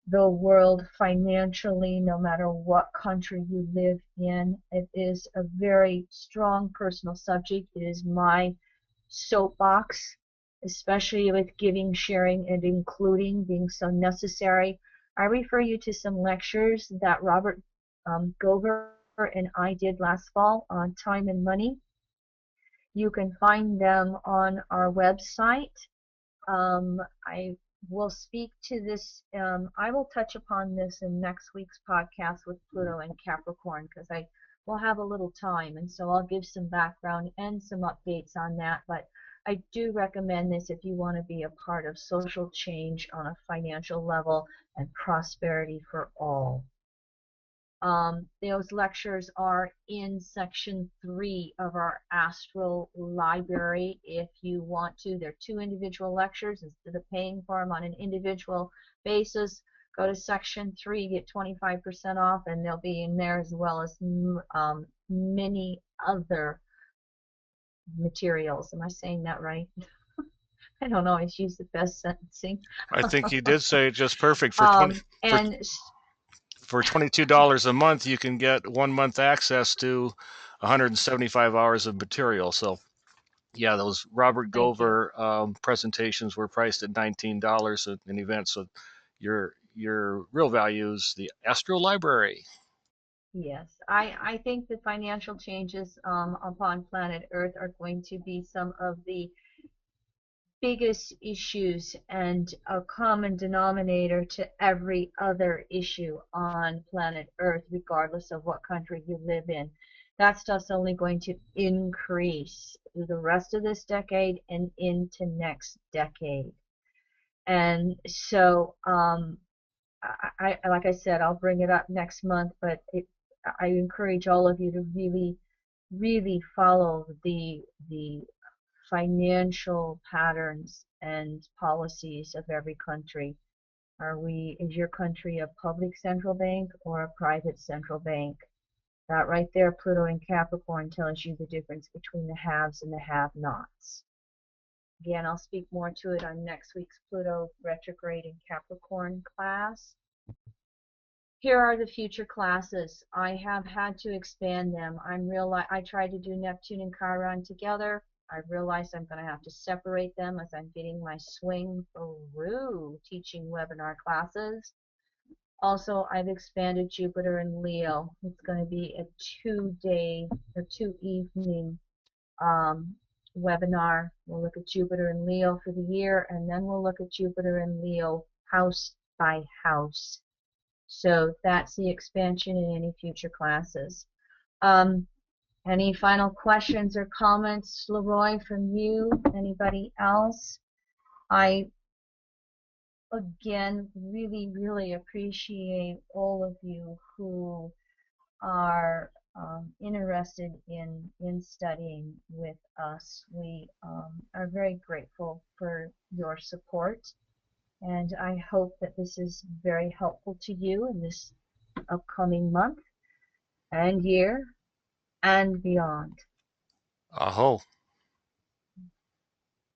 the world financially, no matter what country you live in. It is a very strong personal subject. It is my soapbox, especially with giving, sharing, and including being so necessary. I refer you to some lectures that Robert Gover and I did last fall on time and money. You can find them on our website. I will speak to this. I will touch upon this in next week's podcast with Pluto and Capricorn because I will have a little time, and so I'll give some background and some updates on that. But I do recommend this if you want to be a part of social change on a financial level and prosperity for all. Those lectures are in section 3 of our astral library if you want to. They're 2 individual lectures instead of paying for them on an individual basis. Go to section 3, get 25% off, and they'll be in there as well as many other materials. Am I saying that right? I don't always use the best sentencing. I think you did say it just perfect. For $22 a month, you can get 1 month access to 175 hours of material. So, yeah, those Robert Gover presentations were priced at $19 an event. So, your real value is the Astro Library. Yes, I think the financial changes upon planet Earth are going to be some of the biggest issues and a common denominator to every other issue on planet Earth, regardless of what country you live in. That stuff's only going to increase through the rest of this decade and into next decade. And so, like I said, I'll bring it up next month, but I encourage all of you to really, really follow the financial patterns and policies of every country. Is your country a public central bank or a private central bank? That right there, Pluto in Capricorn, tells you the difference between the haves and the have-nots. Again, I'll speak more to it on next week's Pluto retrograde in Capricorn class. Here are the future classes. I have had to expand them. I tried to do Neptune and Chiron together. I realized I'm going to have to separate them as I'm getting my swing through teaching webinar classes. Also, I've expanded Jupiter and Leo. It's going to be a 2-day or 2-evening webinar. We'll look at Jupiter and Leo for the year, and then we'll look at Jupiter and Leo house by house. So that's the expansion in any future classes. Any final questions or comments, Leroy, from you? Anybody else? I, again, really, really appreciate all of you who are interested in studying with us. We are very grateful for your support, and I hope that this is very helpful to you in this upcoming month and year and beyond. Aho.